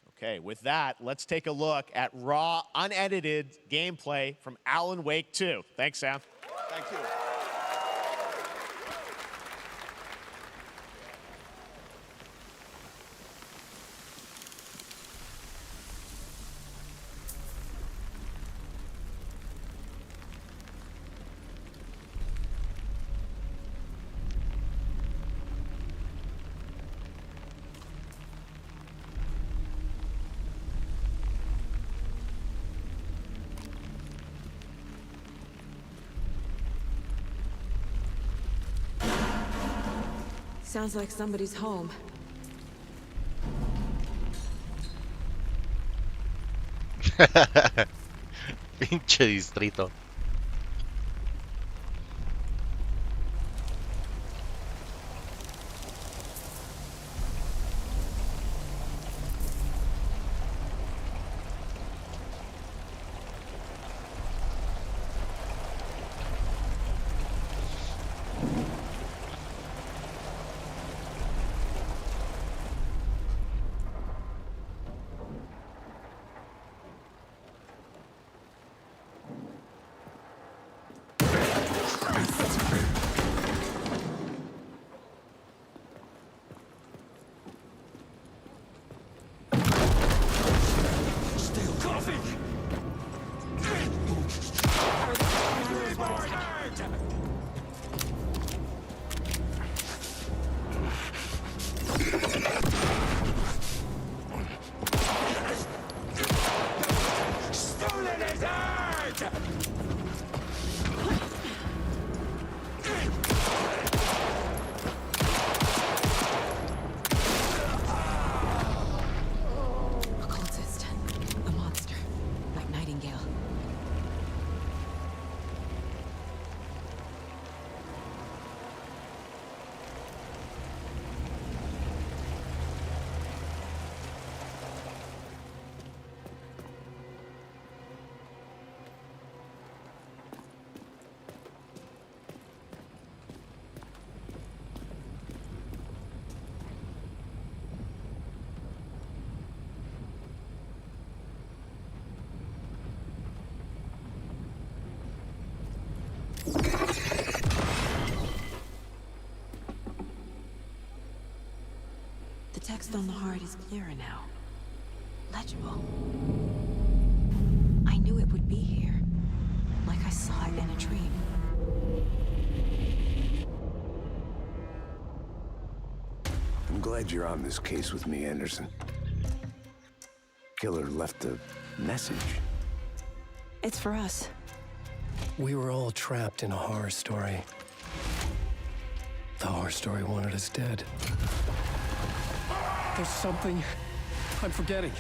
Okay, with that, let's take a look at raw, unedited gameplay from Alan Wake 2. Thanks, Sam. Thank you. Sounds like somebody's home. Pinche distrito. text on the heart is clearer now. Legible. I knew it would be here, like I saw it in a dream. I'm glad you're on this case with me, Anderson. Killer left a message. It's for us. We were all trapped in a horror story. The horror story wanted us dead. There's something I'm forgetting.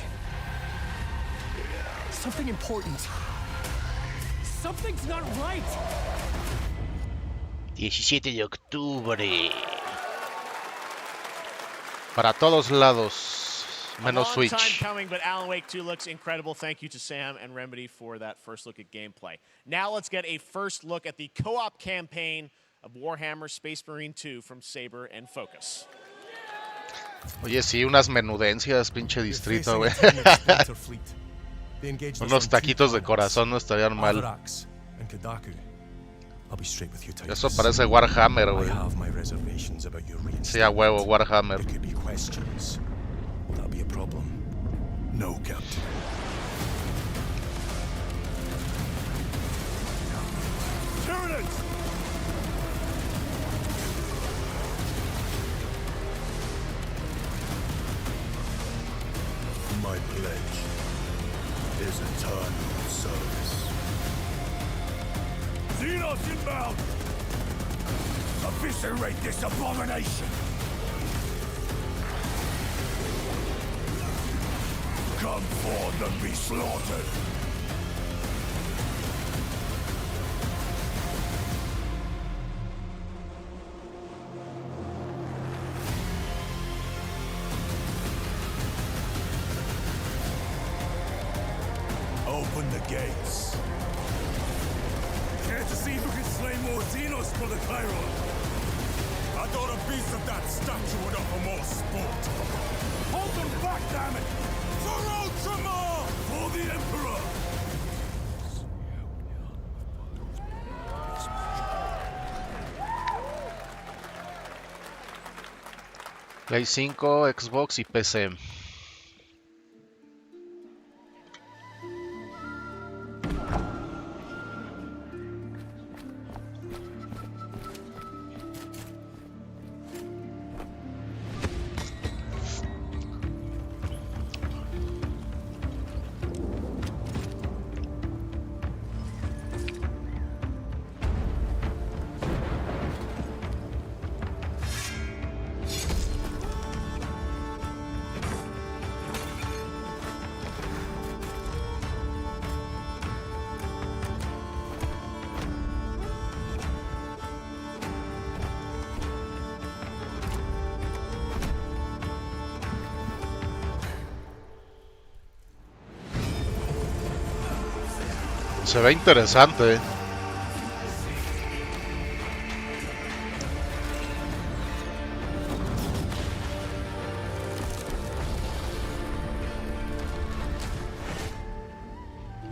Something important. Something's not right. 17 de octubre. Para todos lados, menos a long Switch. time coming, but Alan Wake 2 looks incredible. Thank you to Sam and Remedy for that first look at gameplay. Now let's get a first look at the co-op campaign of Warhammer Space Marine 2 from Saber and Focus. Oye, sí, unas menudencias, pinche distrito, güey. Unos taquitos de corazón no estarían mal. Eso parece Warhammer, güey. Sí, a huevo, Warhammer. No, Captain. My pledge is eternal service. Xenos inbound! Eviscerate this abomination! Come forth and be slaughtered! Open the gates. Care to see if we can slay more Xenos for the Chiron? I thought a piece of that statue would offer more sport. Hold them back, damn it! For Ultramar! For the Emperor! Play 5, Xbox y PC. Se ve interesante.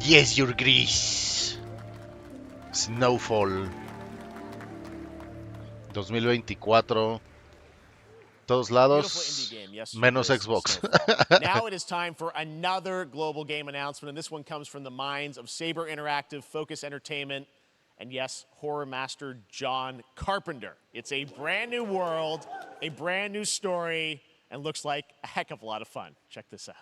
Yes, your grease. Snowfall. 2024. Todos lados, menos Xbox. Now it is time for another global game announcement, and this one comes from the minds of Saber Interactive, Focus Entertainment, and yes, horror master John Carpenter. It's a brand new world, a brand new story, and looks like a heck of a lot of fun. Check this out.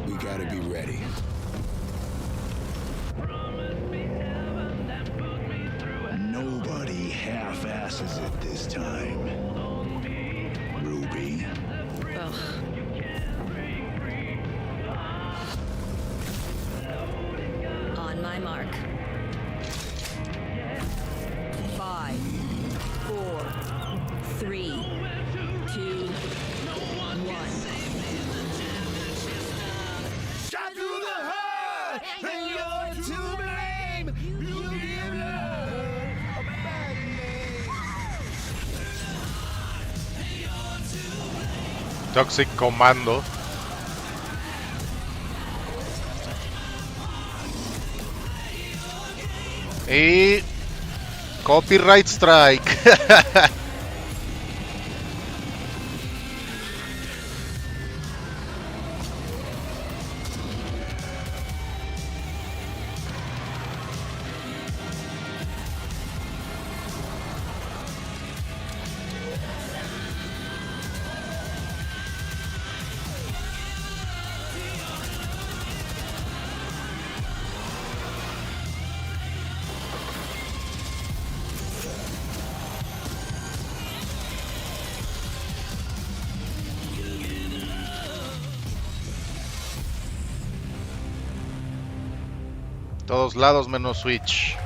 We gotta be ready. Nobody half-asses it this time. Ruby. Ugh. On my mark. 5, 4, 3, 2, 1. Shot through the heart, and you're to blame. You give love a bad name. Toxic Commando. Y Copyright Strike. Todos lados menos Switch.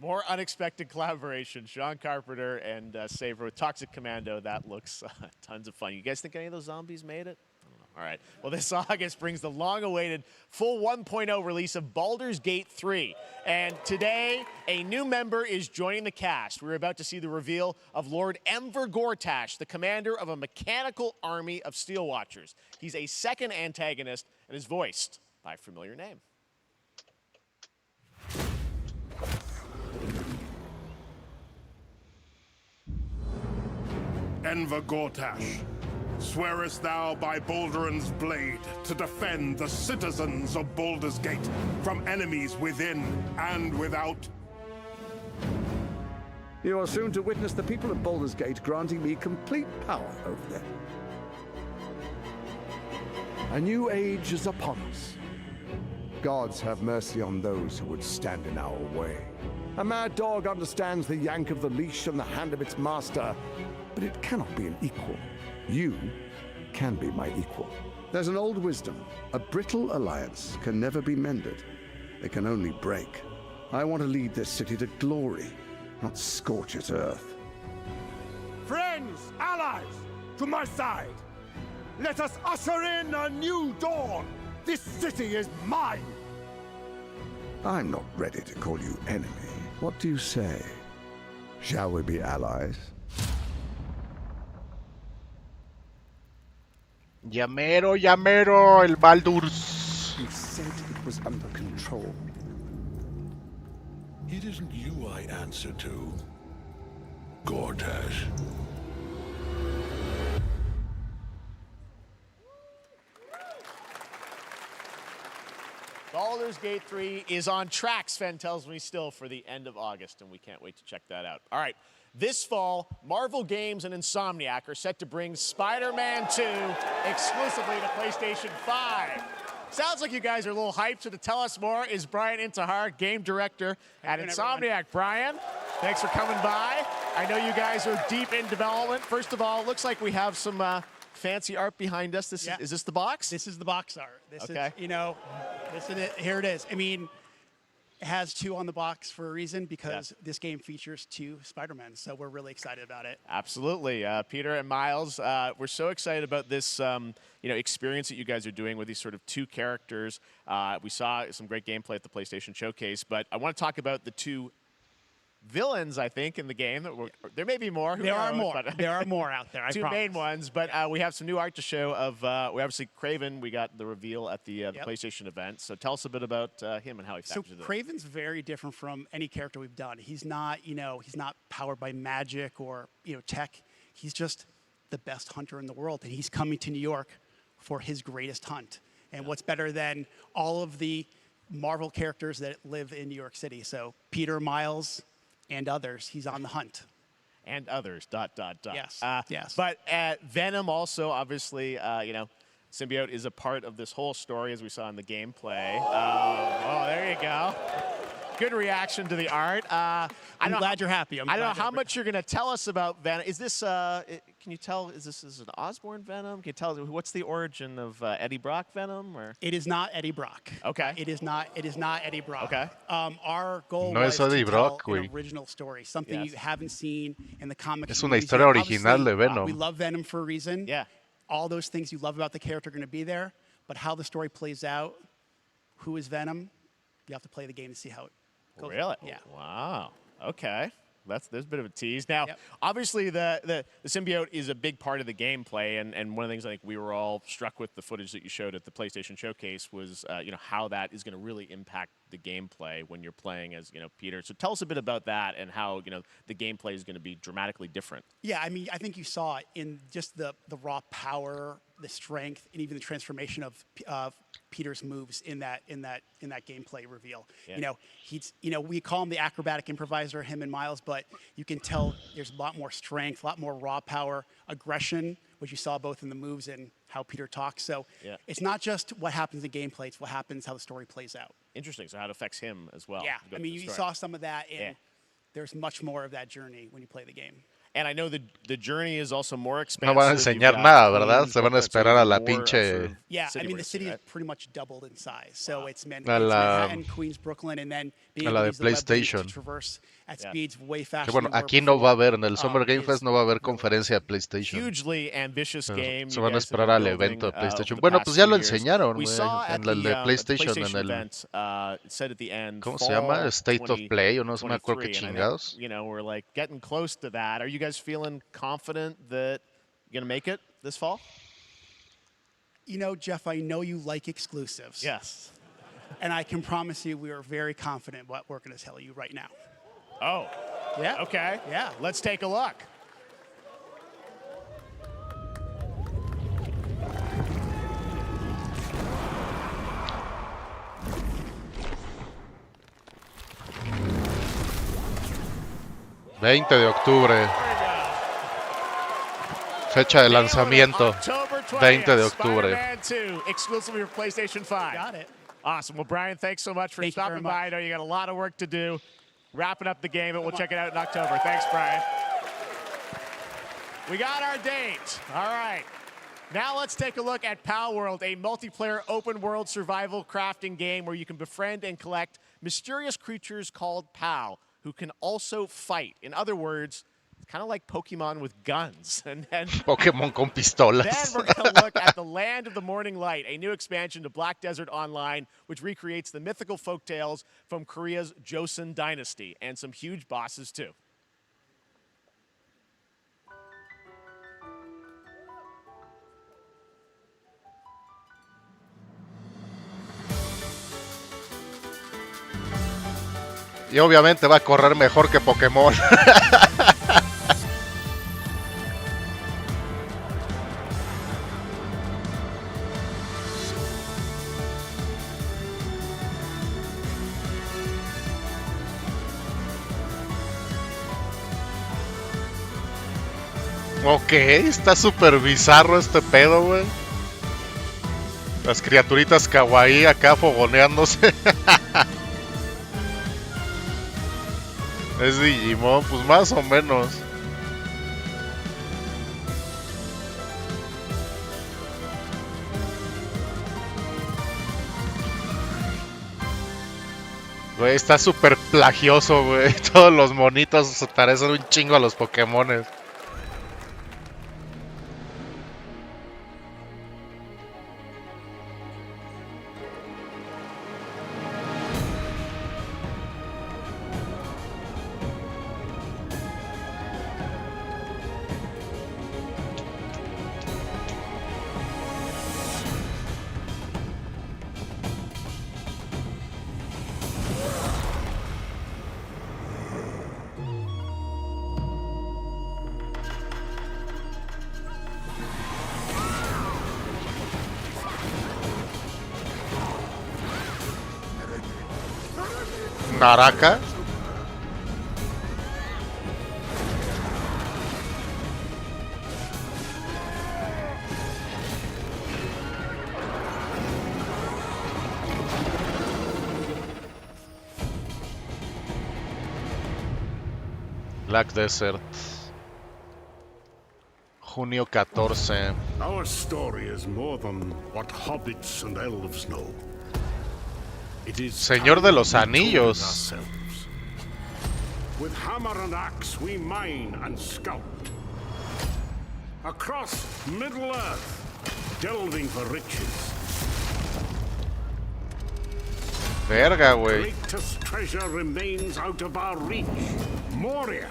More unexpected collaboration. Sean Carpenter and Saber with Toxic Commando. That looks tons of fun. You guys think any of those zombies made it? I don't know. All right. Well, this August brings the long-awaited full 1.0 release of Baldur's Gate 3. And today, a new member is joining the cast. We're about to see the reveal of Lord Enver Gortash, the commander of a mechanical army of Steel Watchers. He's a second antagonist and is voiced by a familiar name. Enver Gortash, swearest thou by Balduran's blade to defend the citizens of Baldur's Gate from enemies within and without? You are soon to witness the people of Baldur's Gate granting me complete power over them. A new age is upon us. Gods have mercy on those who would stand in our way. A mad dog understands the yank of the leash on the hand of its master, but it cannot be an equal. You can be my equal. There's an old wisdom. A brittle alliance can never be mended. It can only break. I want to lead this city to glory, not scorch its earth. Friends, allies, to my side. Let us usher in a new dawn. This city is mine. I'm not ready to call you enemy. What do you say? Shall we be allies? Llamero, llamero, el Baldur's. He said it was under control. It isn't you I answer to, Gortash. Baldur's Gate 3 is on track, Sven tells me, still for the end of August, and we can't wait to check that out. All right, this fall, Marvel Games and Insomniac are set to bring Spider-Man 2 exclusively to PlayStation 5. Sounds like you guys are a little hyped, so to tell us more is Brian Intihar, game director at Insomniac. Brian, thanks for coming by. I know you guys are deep in development. First of all, it looks like we have some fancy art behind us. Is this the box? This is the box art. This Okay. is, this is it. Here it is. I mean, it has 2 on the box for a reason, because this game features 2 Spider-Men, so we're really excited about it. Absolutely. Peter and Miles, we're so excited about this experience that you guys are doing with these sort of 2 characters. We saw some great gameplay at the PlayStation Showcase, but I want to talk about the 2 villains, I think, in the game. There may be more. There are more. There are more out there, I 2 promise. main ones, but we have some new art to show of, we obviously, Kraven, we got the reveal at the PlayStation event. So tell us a bit about him and how he factors in. So Kraven's very different from any character we've done. He's not, he's not powered by magic or, tech. He's just the best hunter in the world, and he's coming to New York for his greatest hunt. And what's better than all of the Marvel characters that live in New York City? So Peter, Miles, and others, he's on the hunt. And others, ... Yes, yes. But Venom also, obviously, Symbiote is a part of this whole story, as we saw in the gameplay. Oh, there you go. Good reaction to the art. I'm glad you're happy. I don't know how much you're going to tell us about Venom. Is this, can you tell, is this an Osborn Venom? Can you tell, what's the origin of Eddie Brock Venom? Or? It is not Eddie Brock. Okay. It is not Eddie Brock. Okay. Our goal No was es Eddie to Brock, tell güey. an original story, something you haven't seen in the comics. Es una historia original de Venom. We love Venom for a reason. Yeah. All those things you love about the character are going to be there, but how the story plays out, who is Venom, you have to play the game to see how it goes. Really? Yeah. Wow. Okay. There's a bit of a tease. Now, obviously, the symbiote is a big part of the gameplay, and one of the things I think we were all struck with the footage that you showed at the PlayStation Showcase was, how that is going to really impact the gameplay when you're playing as, Peter. So tell us a bit about that and how, the gameplay is going to be dramatically different. Yeah, I mean, I think you saw it in just the raw power, the strength, and even the transformation of Peter's moves in that gameplay reveal. Yeah. We call him the acrobatic improviser, him and Miles, but you can tell there's a lot more strength, a lot more raw power, aggression, which you saw both in the moves and how Peter talks. So it's not just what happens in gameplay; it's what happens, how the story plays out. Interesting. So how it affects him as well. Yeah, I mean, you saw some of that, and there's much more of that journey when you play the game. And I know the journey is also more No expansive. van a enseñar nada, ¿verdad? Se van a esperar a la pinche... Yeah, I mean, the city is pretty much doubled in size. So it's A la- Manhattan, Queens, Brooklyn, and then being a able la to de use the web PlayStation. to traverse at speeds way faster Que bueno, than we were aquí no before. va a haber, en el Summer Game Fest no va a haber conferencia de PlayStation. Hugely ambitious Se game. se you van a guys have esperar been al building, evento de over PlayStation. the Bueno, past pues ya few lo years. enseñaron, We güey, saw at en el de the PlayStation, en PlayStation el... event, it said at the end, ¿Cómo se fall llama? State of Play, o no me acuerdo qué 2023, and I think, chingados. we're like getting close to that. Are you guys feeling confident that you're going to make it this fall? Jeff, I know you like exclusives. Yes. And I can promise you we are very confident what we're going to tell you right now. Oh. Yeah. Okay. Yeah. Let's take a look. ...20 de octubre... Fecha de lanzamiento, 20 de octubre. Spider-Man 2, exclusively for PlayStation 5. Got it. Awesome. Well, Brian, thanks so much for stopping by. I know you got a lot of work to do. Wrapping up the game, and we'll check it out in October. Thanks, Brian. We got our date. All right. Now let's take a look at Pal World, a multiplayer open-world survival crafting game where you can befriend and collect mysterious creatures called Pal, who can also fight. In other words, kind of like Pokemon with guns. And Pokémon con pistolas. then we're going to look at the Land of the Morning Light, a new expansion to Black Desert Online, which recreates the mythical folktales from Korea's Joseon dynasty, and some huge bosses too. Y obviamente va a correr mejor que Pokémon. Ok, está súper bizarro este pedo, güey. Las criaturitas kawaii acá fogoneándose. Es Digimon, pues más o menos. Güey, está súper plagioso, güey. Todos los monitos se parecen un chingo a los Pokémones. Naraka. Black Desert. Junio 14. Our story is more than what hobbits and elves know. It is Señor de los Anillos. ourselves. With hammer and axe we mine and scout. Across Middle-earth, delving for riches. Verga, güey. Greatest treasure remains out of our reach. Moria!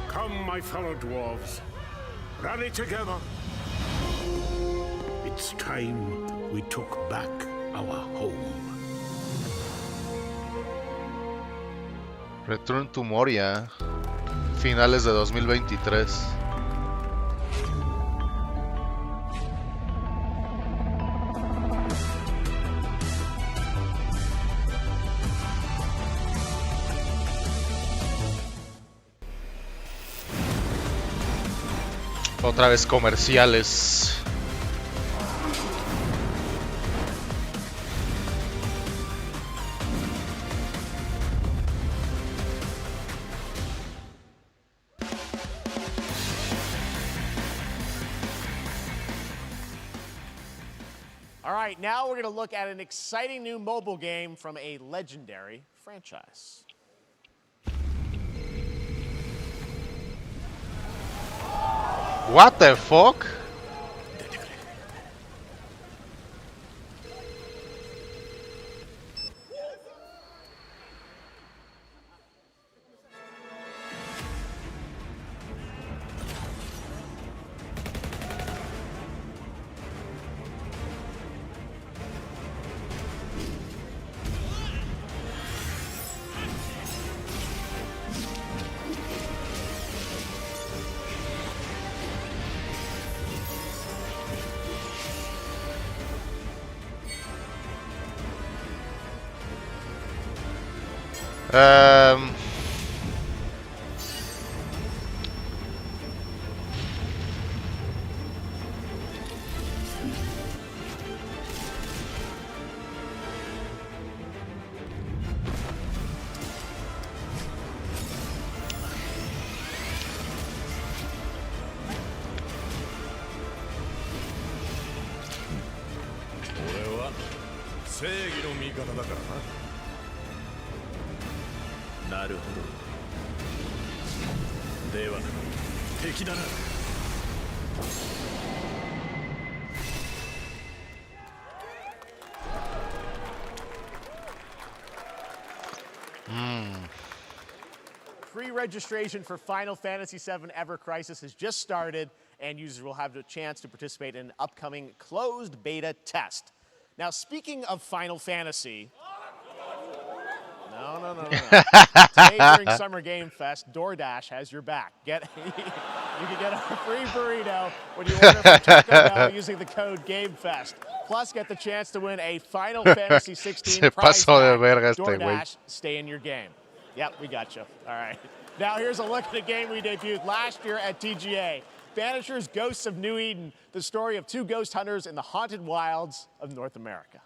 Come, my fellow dwarves. Rally together. It's time we took back our home. Return to Moria. Finales de 2023. Otra vez comerciales. All right, now we're going to look at an exciting new mobile game from a legendary franchise. What the fuck? Um, Pre-registration for Final Fantasy VII Ever Crisis has just started, and users will have the chance to participate in an upcoming closed beta test. Now, speaking of Final Fantasy... No. Today during Summer Game Fest, DoorDash has your back. You can get a free burrito when you order from Taco Bell using the code GameFest. Plus, get the chance to win a Final Fantasy 16 Se prize pasó de pack. verga este güey. DoorDash, stay in your game. Yep, we got you. All right. Now here's a look at a game we debuted last year at TGA. Banishers Ghosts of New Eden, the story of two ghost hunters in the haunted wilds of North America.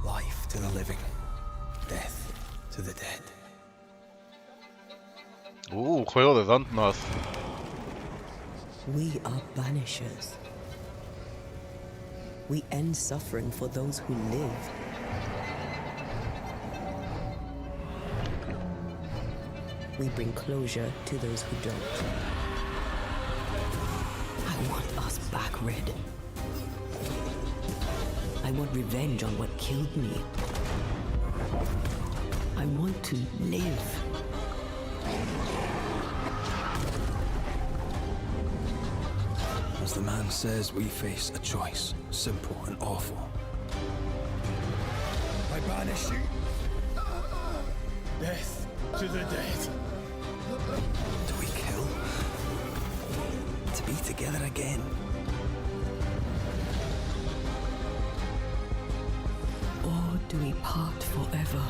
Life to the living, death to the dead. Juego de Dontnod. We are banishers. We end suffering for those who live. We bring closure to those who don't. I want us back, Red. I want revenge on what killed me. I want to live. As the man says, we face a choice, simple and awful. I banish you. Death to the dead. Do we kill? To be together again? Or do we part forever?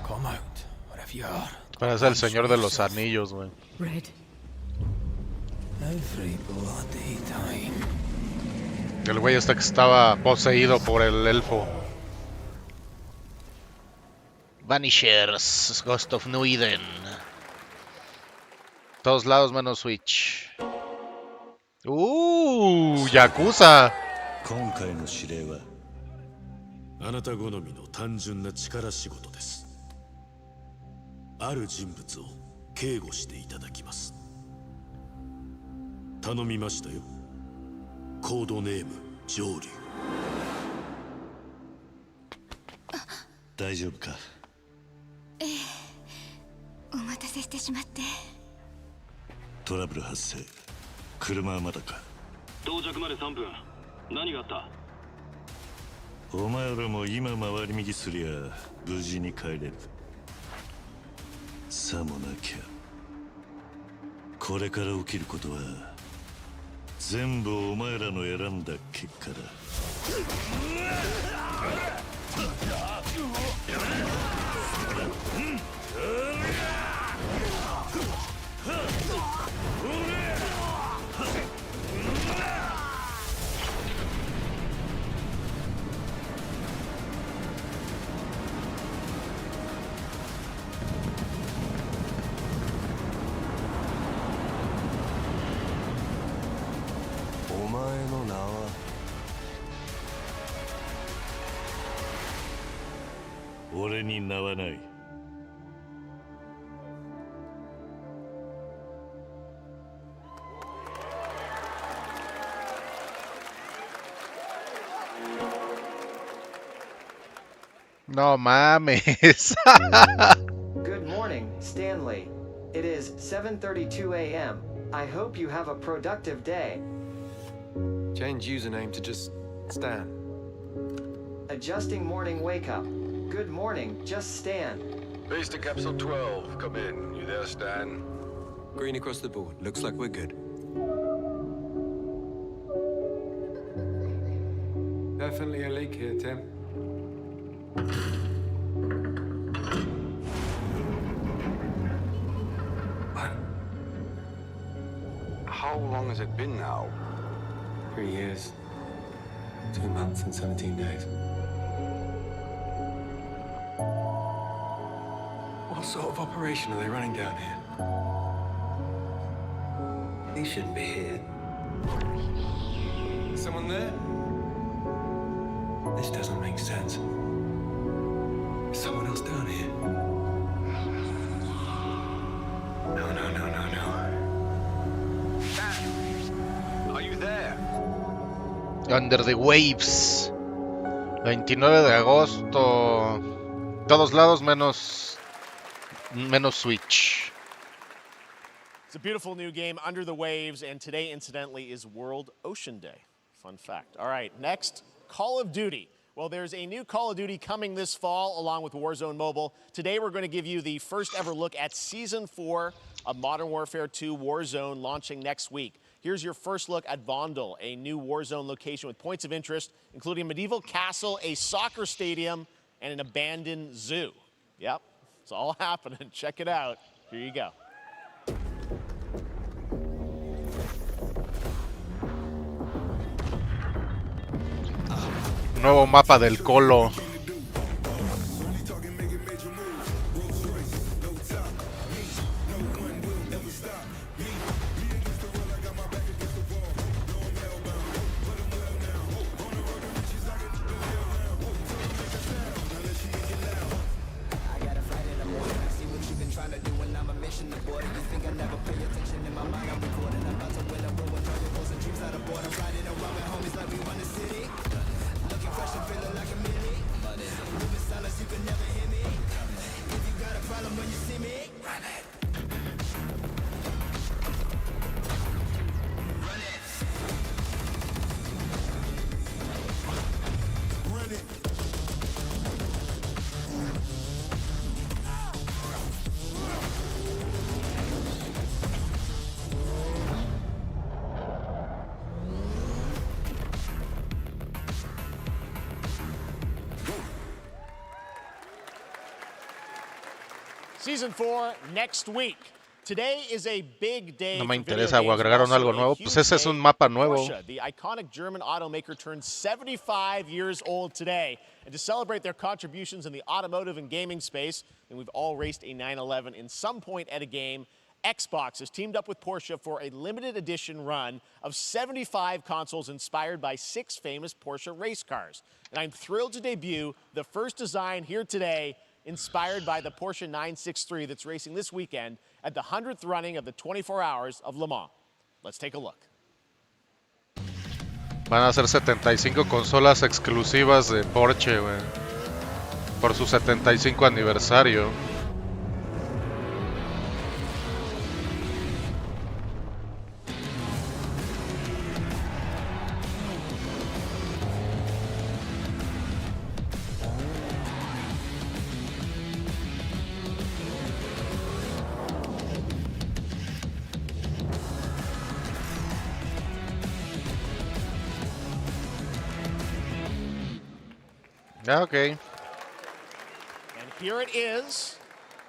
Come out, wherever you are. Parece el Señor de los Anillos, güey. Red. Every bloody time. El güey este que estaba poseído por el elfo. Vanishers, Ghost of New Eden. Todos lados menos Switch. Yakuza. 今回の指令はあなた好みの単純な力仕事です。ある人物を警護していただきます。頼みましたよ。コードネーム上流。大丈夫か？ええ、お待たせしてしまって。トラブル発生。車はまだか？到着まで3分。何があった？お前らも今回り右すりゃ無事に帰れる。さもなきゃこれから起きることは全部お前らの選んだ結果だ。お前の名は？俺に名はない。No mames. Good morning, Stanley. It is 7:32 a.m. I hope you have a productive day. Change username to just Stan. Adjusting morning wake up. Good morning, just Stan. Base to Capsule 12. Come in. You there, Stan? Green across the board. Looks like we're good. Definitely a leak here, Tim. How long has it been now? 3 years. 2 months and 17 days. What sort of operation are they running down here? He shouldn't be here. Someone there? This doesn't make sense. Is someone else down here? No, no, no, no, no. Are you there? Under the Waves. 29 de agosto. Todos lados menos Switch. It's a beautiful new game, Under the Waves, and today, incidentally, is World Ocean Day. Fun fact. All right, next, Call of Duty. Well, there's a new Call of Duty coming this fall along with Warzone Mobile. Today, we're going to give you the first ever look at Season 4 of Modern Warfare 2 Warzone launching next week. Here's your first look at Vondel, a new Warzone location with points of interest, including a medieval castle, a soccer stadium, and an abandoned zoo. Yep, it's all happening. Check it out. Here you go. Nuevo mapa del Colo. Season 4 next week. Today is a big day. No me for video interesa, o games, agregaron also algo a nuevo. huge Pues ese es day un mapa for nuevo. Porsche. The iconic German automaker turned 75 years old today. And to celebrate their contributions in the automotive and gaming space, and we've all raced a 911 in some point at a game, Xbox has teamed up with Porsche for a limited edition run of 75 consoles inspired by 6 famous Porsche race cars. And I'm thrilled to debut the first design here today inspired by the Porsche 963 that's racing this weekend at the 100th running of the 24 Hours of Le Mans. Let's take a look. Van a ser 75 consolas exclusivas de Porsche, güey. Por su 75 aniversario. Okay. And here it is,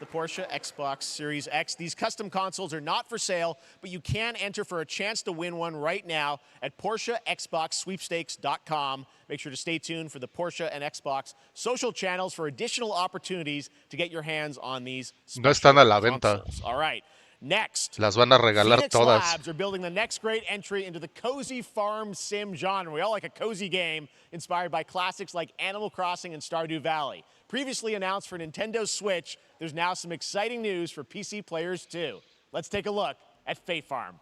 the Porsche Xbox Series X. These custom consoles are not for sale, but you can enter for a chance to win one right now at PorscheXboxSweepstakes.com. Make sure to stay tuned for the Porsche and Xbox social channels for additional opportunities to get your hands on these No están a la venta. consoles. All right. Next, Las van a regalar Phoenix todas. Labs are building the next great entry into the cozy farm sim genre. We all like a cozy game inspired by classics like Animal Crossing and Stardew Valley. Previously announced for Nintendo Switch, there's now some exciting news for PC players too. Let's take a look at Fae Farm.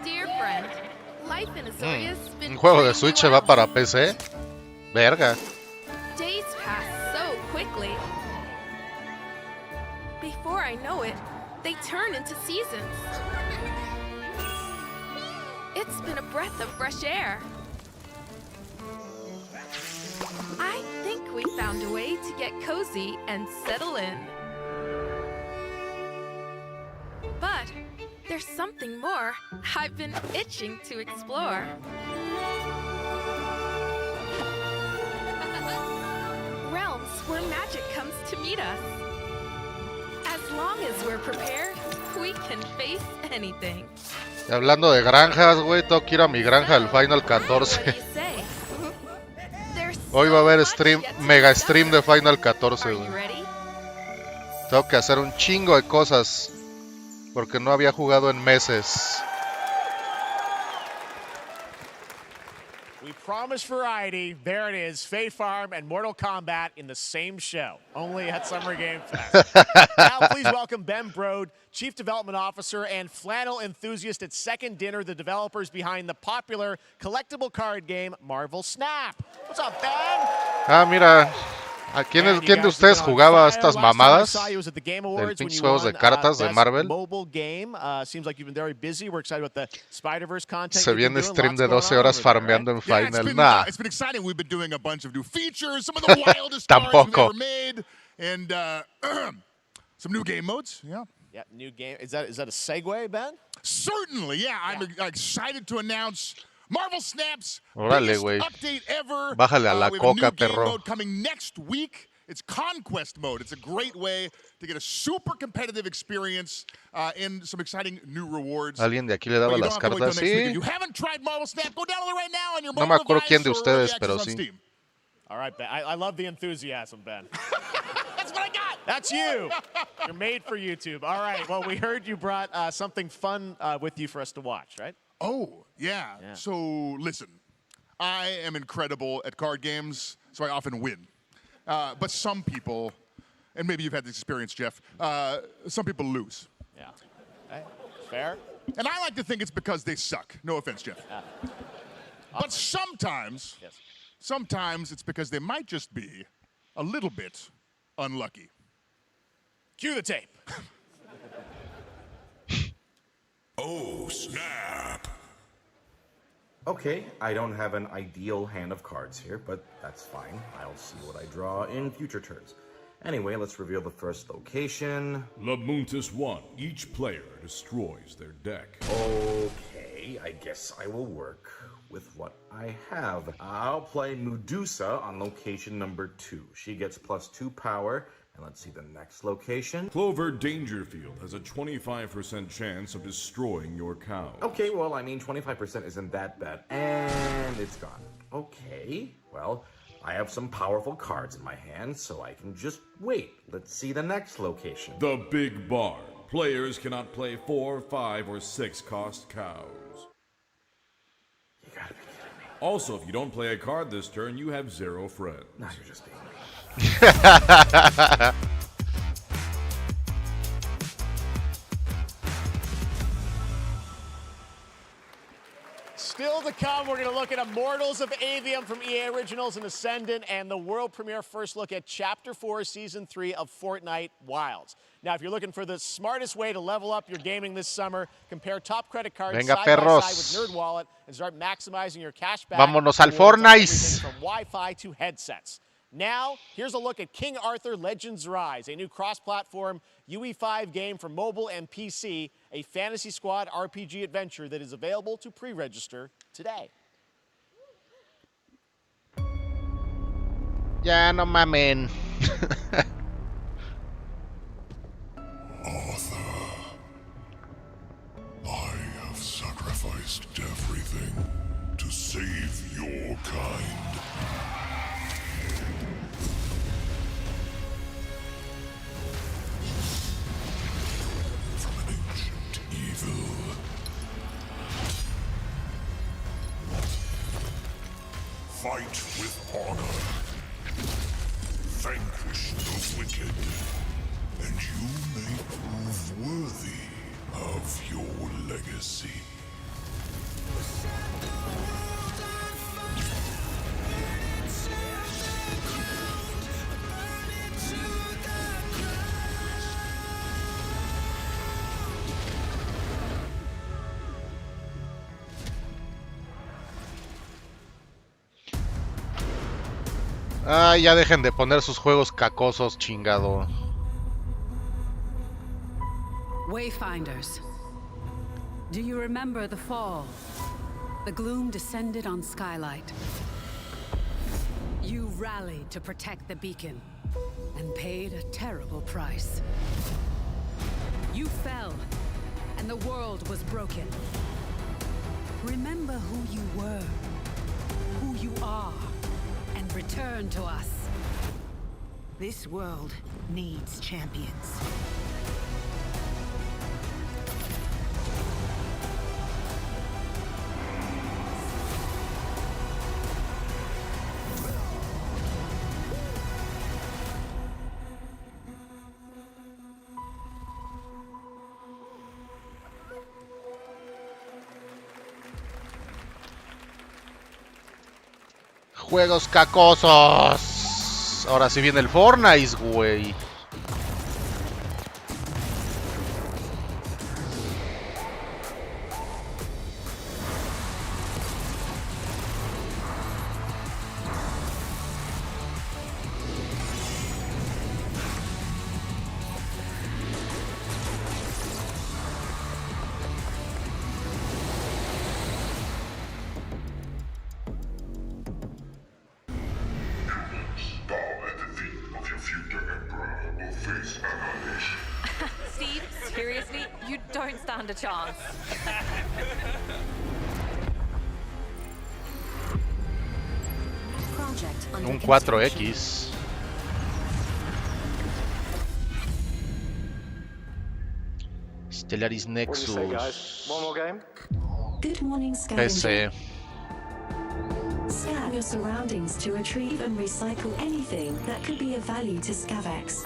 Dear friend, life in Astoria has been Un juego de treating Switch you va well. para PC. Verga. Days pass so quickly. Before I know it, they turn into seasons. It's been a breath of fresh air. I think we found a way to get cozy and settle in. But there's something more I've been itching to explore. Realms where magic comes to meet us. As long as we're prepared, we can face anything. Y hablando de granjas, güey, tengo que ir a mi granja del Final 14. Hoy va a haber stream, mega stream de Final 14, güey. Tengo que hacer un chingo de cosas porque no había jugado en meses. We promised variety. There it is, Fae Farm and Mortal Kombat in the same show, only at Summer Game Fest. Now please welcome Ben Brode, Chief Development Officer and flannel enthusiast at Second Dinner, the developers behind the popular collectible card game Marvel Snap. What's up, Ben? Ah, mira. ¿A quién de ustedes jugaba estas mamadas? Del pinches juegos de cartas de Marvel. Mobile game. Seems like you've been very busy. We're excited about the Spider-Verse content. Se viene stream de 12 horas farmeando en Final. Nah. It's been exciting. We've been doing a bunch of new features, some of the wildest cards we've ever made, and some new game modes. Yeah. Yeah, new game. Is that a segue, Ben? Certainly, yeah. I'm excited to announce Marvel Snap's Órale, biggest güey. update ever. Bájale a la we have coca, a new game perro. mode coming next week. It's Conquest mode. It's a great way to get a super competitive experience and some exciting new rewards. Alguien de aquí le daba las cartas, sí. If you haven't tried Marvel Snap, go download it right now on your No me mobile acuerdo quién device de or early ustedes, pero access on sí. Steam. All right, Ben. I love the enthusiasm, Ben. That's what I got. That's you. You're made for YouTube. All right. Well, we heard you brought something fun with you for us to watch, right? Oh, yeah. So, listen. I am incredible at card games, so I often win. But some people, and maybe you've had this experience, Jeff, some people lose. Yeah. Okay. Fair. And I like to think it's because they suck. No offense, Jeff. But sometimes, sometimes it's because they might just be a little bit unlucky. Cue the tape. Oh, snap. Okay, I don't have an ideal hand of cards here, but that's fine. I'll see what I draw in future turns. Anyway, let's reveal the first location. Labuntus 1. Each player destroys their deck. Okay, I guess I will work with what I have. I'll play Medusa on location number 2. She gets +2 power. And let's see the next location. Clover Dangerfield has a 25% chance of destroying your cow. Okay, well, I mean, 25% isn't that bad. And it's gone. Okay, well, I have some powerful cards in my hand, so I can just wait. Let's see the next location. The Big Barn. Players cannot play 4, 5, or 6 cost cows. You gotta be kidding me. Also, if you don't play a card this turn, you have 0 friends. Now you're just being mean. Still to come, we're going to look at Immortals of Avium from EA Originals and Ascendant, and the world premiere first look at Chapter 4, Season 3 of Fortnite Wilds. Now, if you're looking for the smartest way to level up your gaming this summer, compare top credit cards Venga, side by perros. side with NerdWallet and start maximizing your cash back. Vámonos al rewards on Fortnite. everything from Wi-Fi to headsets. Now, here's a look at King Arthur Legends Rise, a new cross-platform UE5 game for mobile and PC, a Fantasy Squad RPG adventure that is available to pre-register today. Ya no mamen. Arthur, I have sacrificed everything to save your kind. From an ancient evil. Fight with honor. Vanquish the wicked. And you may prove worthy of your legacy. Ah, ya dejen de poner sus juegos cacosos, chingado. Wayfinders, do you remember the fall? The gloom descended on Skylight. You rallied to protect the beacon, and paid a terrible price. You fell, and the world was broken. Remember who you were, who you are, and return to us. This world needs champions. Juegos cacosos. Ahora sí viene el Fortnite, güey. Steve, seriously, you don't stand a chance. Un 4X. Stellaris Nexus. One more game? Good morning, Scavenger. PC. Scan your surroundings to retrieve and recycle anything that could be of value to Scavex.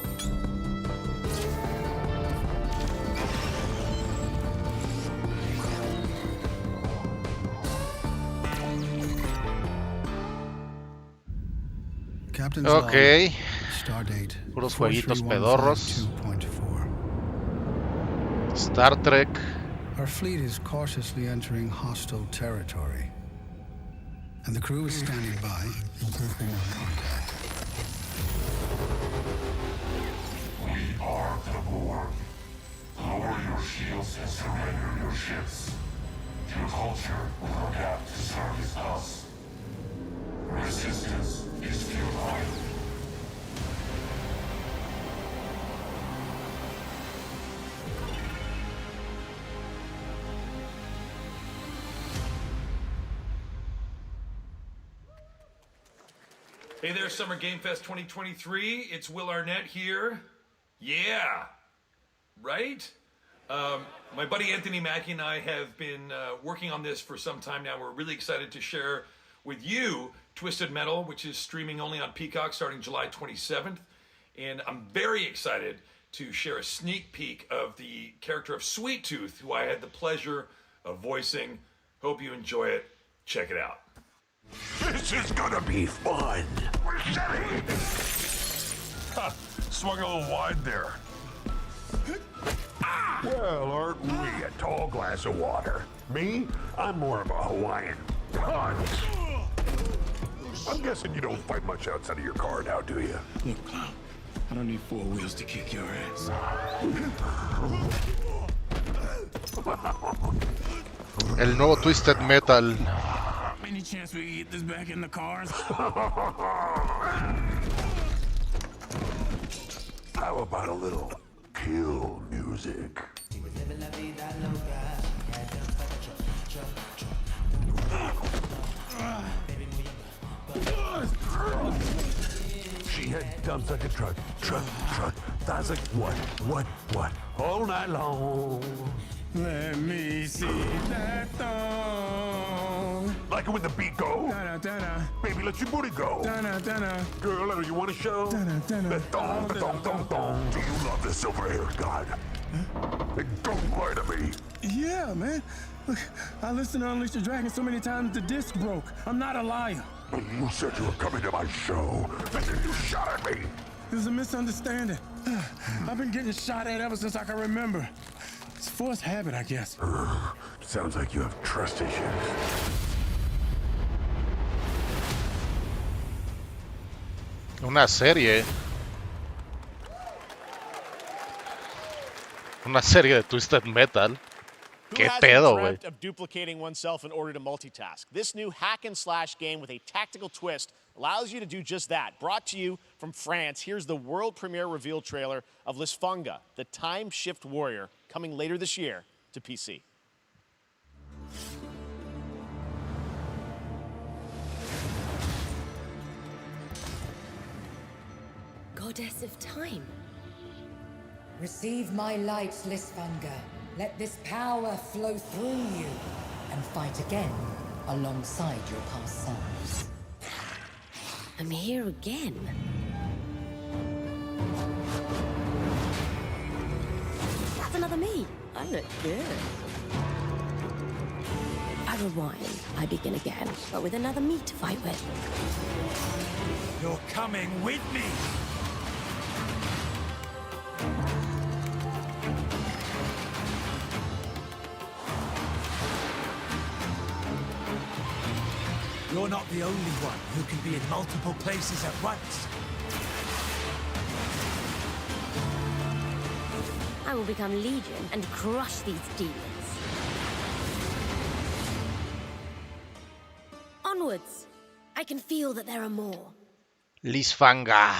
Captain's Ok. log. Stardate. Puros jueguitos pedorros. Star Trek. Our fleet is cautiously entering hostile territory. And the crew is standing by in case they want contact. We are the Borg. Lower your shields and surrender your ships. Your culture will adapt to service us. Resistance is futile. Hey there, Summer Game Fest 2023. It's Will Arnett here. Yeah. Right? My buddy Anthony Mackie and I have been working on this for some time now. We're really excited to share with you Twisted Metal, which is streaming only on Peacock starting July 27th. And I'm very excited to share a sneak peek of the character of Sweet Tooth, who I had the pleasure of voicing. Hope you enjoy it. Check it out. This is gonna be fun. Swung a little wide there. Well, aren't we a tall glass of water? Me? I'm more of a Hawaiian punch. I'm guessing you don't fight much outside of your car now, do you? Look, Clown, I don't need 4 wheels to kick your ass. El nuevo Twisted Metal. Any chance we get this back in the cars? How about a little kill music? She had dumps like a truck. That's like what? All night long. Let me see that thong. Like it when the beat go? Da-da-da-da. Baby, let your booty go. Da-da-da-da. Girl, you want to show? Da-da-da-da. The thong. Do you love the silver-haired god? Then don't lie to me. Yeah, man. Look, I listened to Unleash the Dragon so many times the disc broke. I'm not a liar. You said you were coming to my show, and then you shot at me. It was a misunderstanding. I've been getting shot at ever since I can remember. It's forced habit, I guess. Sounds like you have trust issues. Una serie. Una serie de Twisted Metal. ¿Qué pedo, güey? Of duplicating oneself in order to multitask. This new hack and slash game with a tactical twist allows you to do just that. Brought to you from France, here's the world premiere reveal trailer of Lisfunga, the time shift warrior, coming later this year to PC. Goddess of time. Receive my light, Lisfunga. Let this power flow through you and fight again alongside your past selves. I'm here again. That's another me. I look good. I rewind. I begin again, but with another me to fight with. You're coming with me. You're not the only one who can be in multiple places at once. I will become Legion and crush these demons. Onwards! I can feel that there are more. Lisfanga.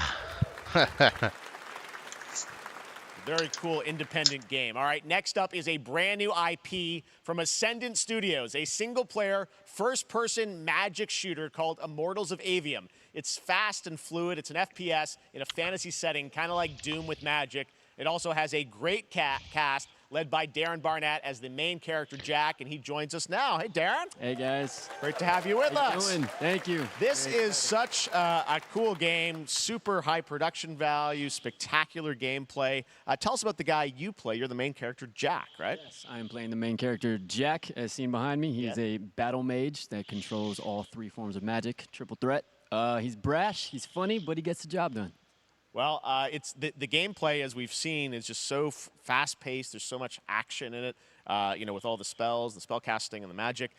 Very cool independent game. All right, next up is a brand new IP from Ascendant Studios, a single-player, first-person magic shooter called Immortals of Avium. It's fast and fluid. It's an FPS in a fantasy setting, kind of like Doom with magic. It also has a great cast led by Darren Barnett as the main character, Jack, and he joins us now. Hey, Darren. Hey, guys. Great to have you with us. Doing? Thank you. This is such a cool game, super high production value, spectacular gameplay. Tell us about the guy you play. You're the main character, Jack, right? Yes, I am playing the main character, Jack, as seen behind me. He's a battle mage that controls all 3 forms of magic, triple threat. He's brash, he's funny, but he gets the job done. Well, it's the gameplay, as we've seen, is just so fast-paced. There's so much action in it, you know, with all the spells, the spell casting, and the magic.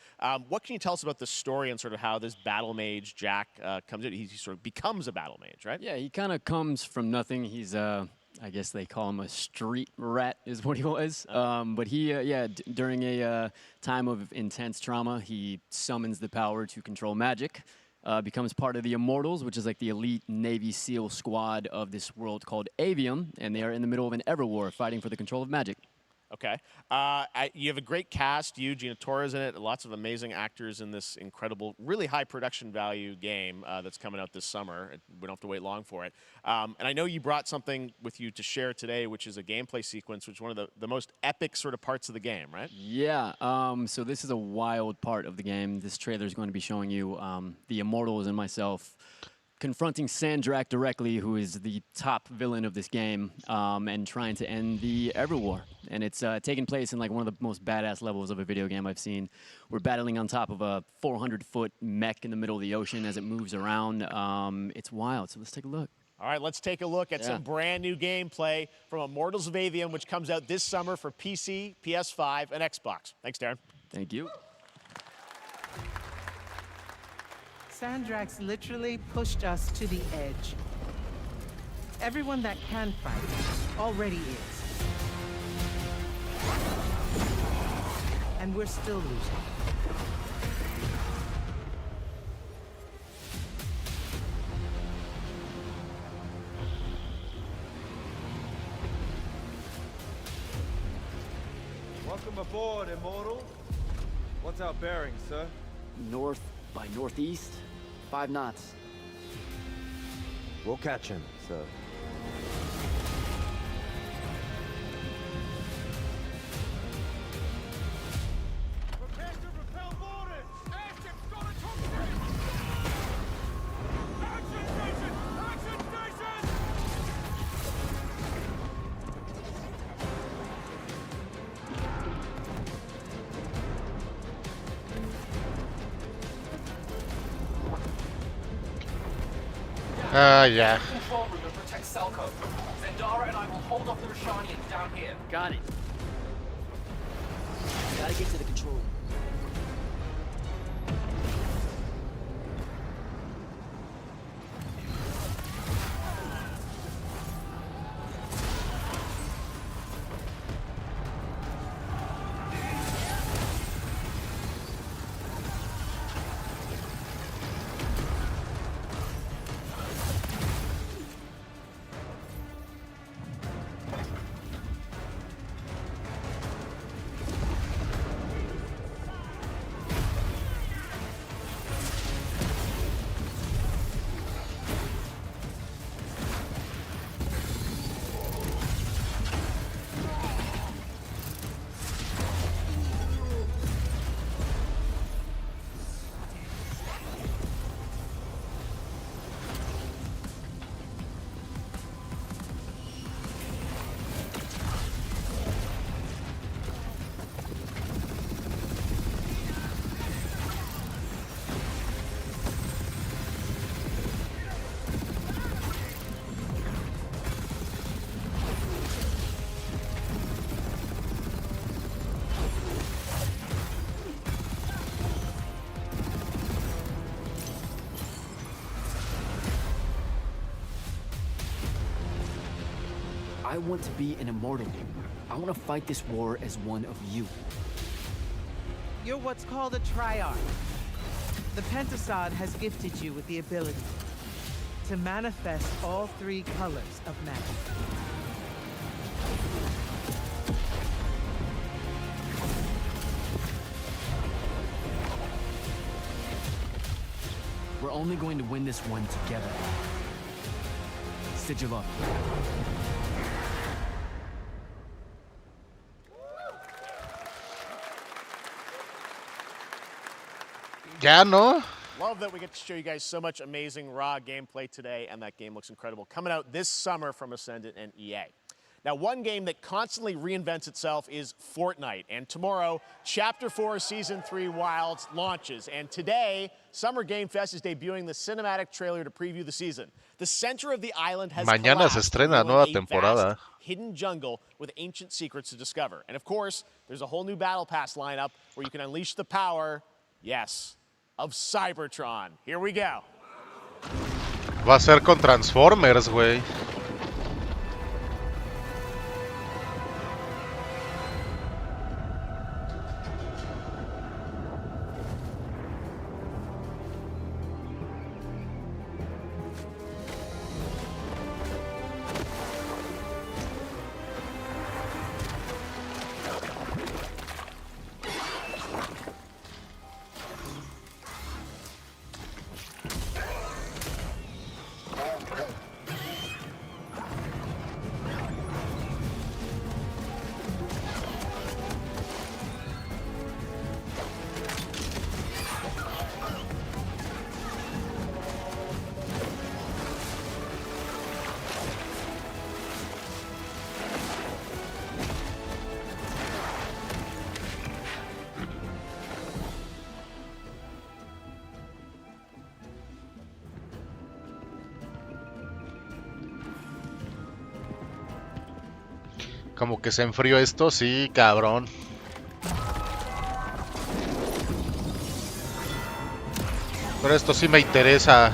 What can you tell us about the story and sort of how this battle mage, Jack, comes in? He sort of becomes a battle mage, right? Yeah, he kind of comes from nothing. He's, I guess they call him a street rat is what he was. But he, during a time of intense trauma, he summons the power to control magic. Becomes part of the Immortals, which is like the elite Navy SEAL squad of this world called Avium, and they are in the middle of an Everwar fighting for the control of magic. Okay. You have a great cast. You, Gina Torres in it. Lots of amazing actors in this incredible, really high production value game that's coming out this summer. We don't have to wait long for it. And I know you brought something with you to share today, which is a gameplay sequence, which is one of the most epic sort of parts of the game, right? Yeah, so this is a wild part of the game. This trailer is going to be showing you the Immortals and myself confronting Sandrak directly, who is the top villain of this game, and trying to end the Everwar. And it's taking place in like one of the most badass levels of a video game I've seen. We're battling on top of a 400-foot mech in the middle of the ocean as it moves around. It's wild, so let's take a look. All right, let's take a look at some brand new gameplay from Immortals of Avium, which comes out this summer for PC, PS5, and Xbox. Thanks, Darren. Thank you. Sandrax literally pushed us to the edge. Everyone that can fight already is. And we're still losing. Welcome aboard, Immortal. What's our bearing, sir? North by northeast, 5 knots. We'll catch him, sir. Prepare to repel boarders! Airship's got a target! Action station! Action station! Yeah. Control room to protect Selco. Zendara and I will hold off the Rashanians down here. Got it. Gotta get to the control room. I want to be an immortal. I want to fight this war as one of you. You're what's called a triarch. The Pentasod has gifted you with the ability to manifest all 3 colors of magic. We're only going to win this one together. Sigil up. Ya, ¿no? Love that we get to show you guys so much amazing raw gameplay today, and that game looks incredible. Coming out this summer from Ascendant and EA. Now, one game that constantly reinvents itself is Fortnite. And tomorrow, Chapter 4 Season 3 Wilds launches. And today, Summer Game Fest is debuting the cinematic trailer to preview the season. The center of the island has Mañana se estrena nueva temporada. Hidden jungle with ancient secrets to discover. And of course, there's a whole new Battle Pass lineup where you can unleash the power, yes, of Cybertron. Here we go. Va a ser con Transformers, güey. Como que se enfrió esto, sí, cabrón. Pero esto sí me interesa.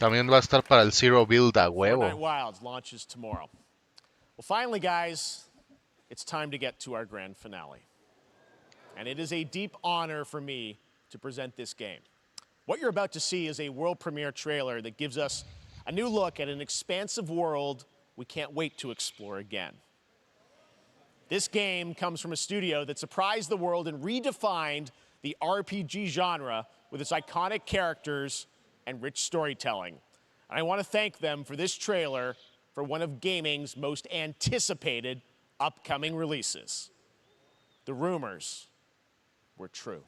También va a estar para el Zero Build a Fortnite huevo. Wilds launches tomorrow. Well, finally, guys, it's time to get to our grand finale. And it is a deep honor for me to present this game. What you're about to see is a world premiere trailer that gives us a new look at an expansive world we can't wait to explore again. This game comes from a studio that surprised the world and redefined the RPG genre with its iconic characters and rich storytelling. And I want to thank them for this trailer for one of gaming's most anticipated upcoming releases. The rumors were true.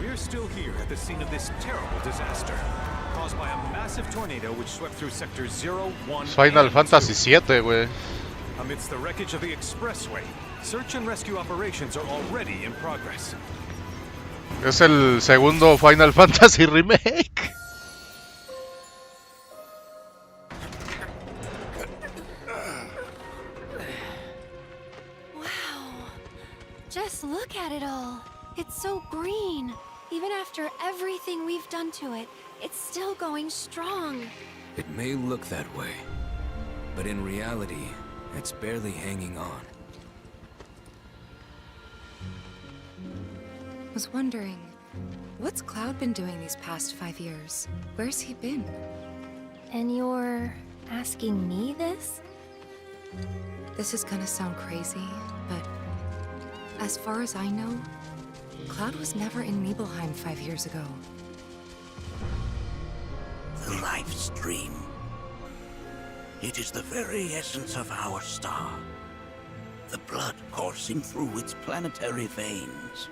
We're still here at the scene of this terrible disaster, caused by a massive tornado which swept through sectors 0, 1, Final and Fantasy 2. VII, güey. Amidst the wreckage of the expressway, search and rescue operations are already in progress. Es el segundo Final Fantasy Remake. Wow. Just look at it all. It's so green. Even after everything we've done to it, it's still going strong. It may look that way, but in reality, it's barely hanging on. Was wondering, what's Cloud been doing these past 5 years? Where's he been? And you're asking me this? This is gonna sound crazy, but as far as I know, Cloud was never in Nibelheim 5 years ago. The life stream. It is the very essence of our star. The blood coursing through its planetary veins.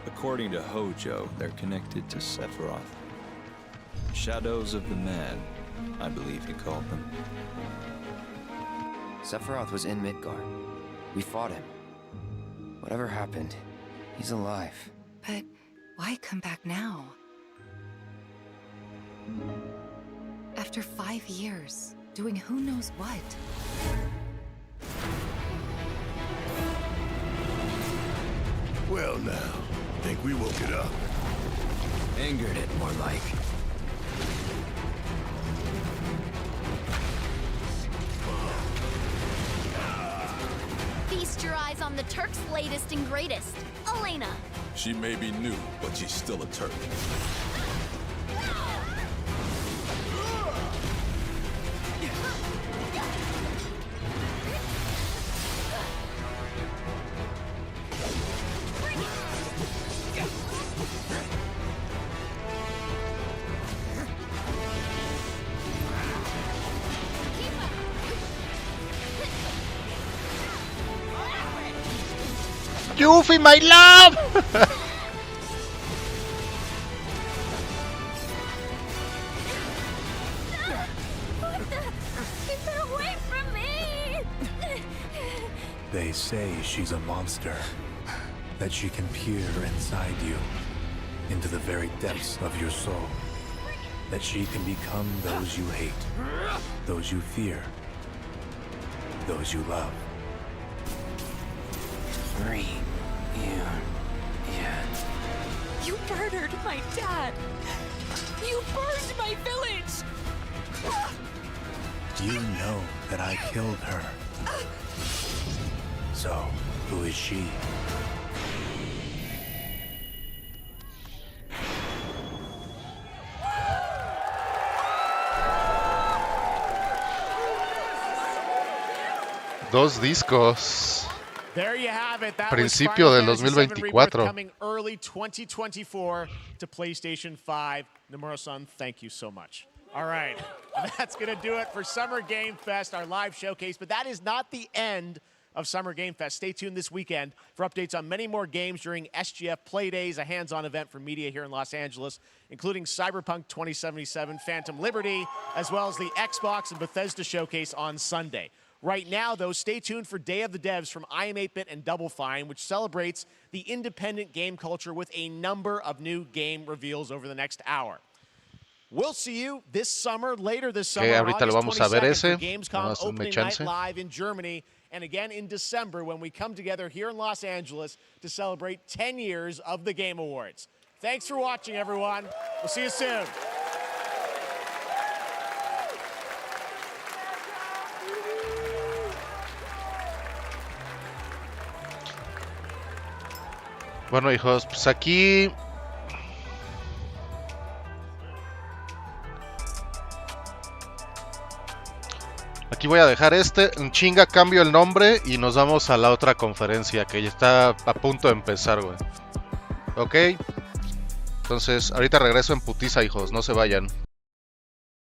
According to Hojo, they're connected to Sephiroth. Shadows of the Mad, I believe he called them. Sephiroth was in Midgard. We fought him. Whatever happened, he's alive. But why come back now? After 5 years, doing who knows what? Well now, think we woke it up. Angered it, more like. Feast your eyes on the Turk's latest and greatest, Elena. She may be new, but she's still a Turk. Yuffie, my love! Keep her away from me! They say she's a monster. That she can peer inside you, into the very depths of your soul. That she can become those you hate, those you fear, those you love. You murdered my dad! You burned my village! You know that I killed her. So, who is she? Dos discos. There you have it. That Principio was del Final Fantasy VII 2024. Rebirth coming early 2024 to PlayStation 5. Nomura-san, thank you so much. All right, that's going to do it for Summer Game Fest, our live showcase. But that is not the end of Summer Game Fest. Stay tuned this weekend for updates on many more games during SGF Play Days, a hands-on event for media here in Los Angeles, including Cyberpunk 2077, Phantom Liberty, as well as the Xbox and Bethesda showcase on Sunday. Right now, though, stay tuned for Day of the Devs from I Am 8-Bit and Double Fine, which celebrates the independent game culture with a number of new game reveals over the next hour. We'll see you this summer, later this summer, on ahorita lo August vamos a ver 22nd ese. for Gamescom Nada más denme Opening chance. Night Live in Germany, and again in December when we come together here in Los Angeles to celebrate 10 years of the Game Awards. Thanks for watching, everyone. We'll see you soon. Bueno, hijos, pues aquí... Aquí voy a dejar en chinga cambio el nombre y nos vamos a la otra conferencia que ya está a punto de empezar, güey. Ok. Entonces, ahorita regreso en putiza, hijos, no se vayan.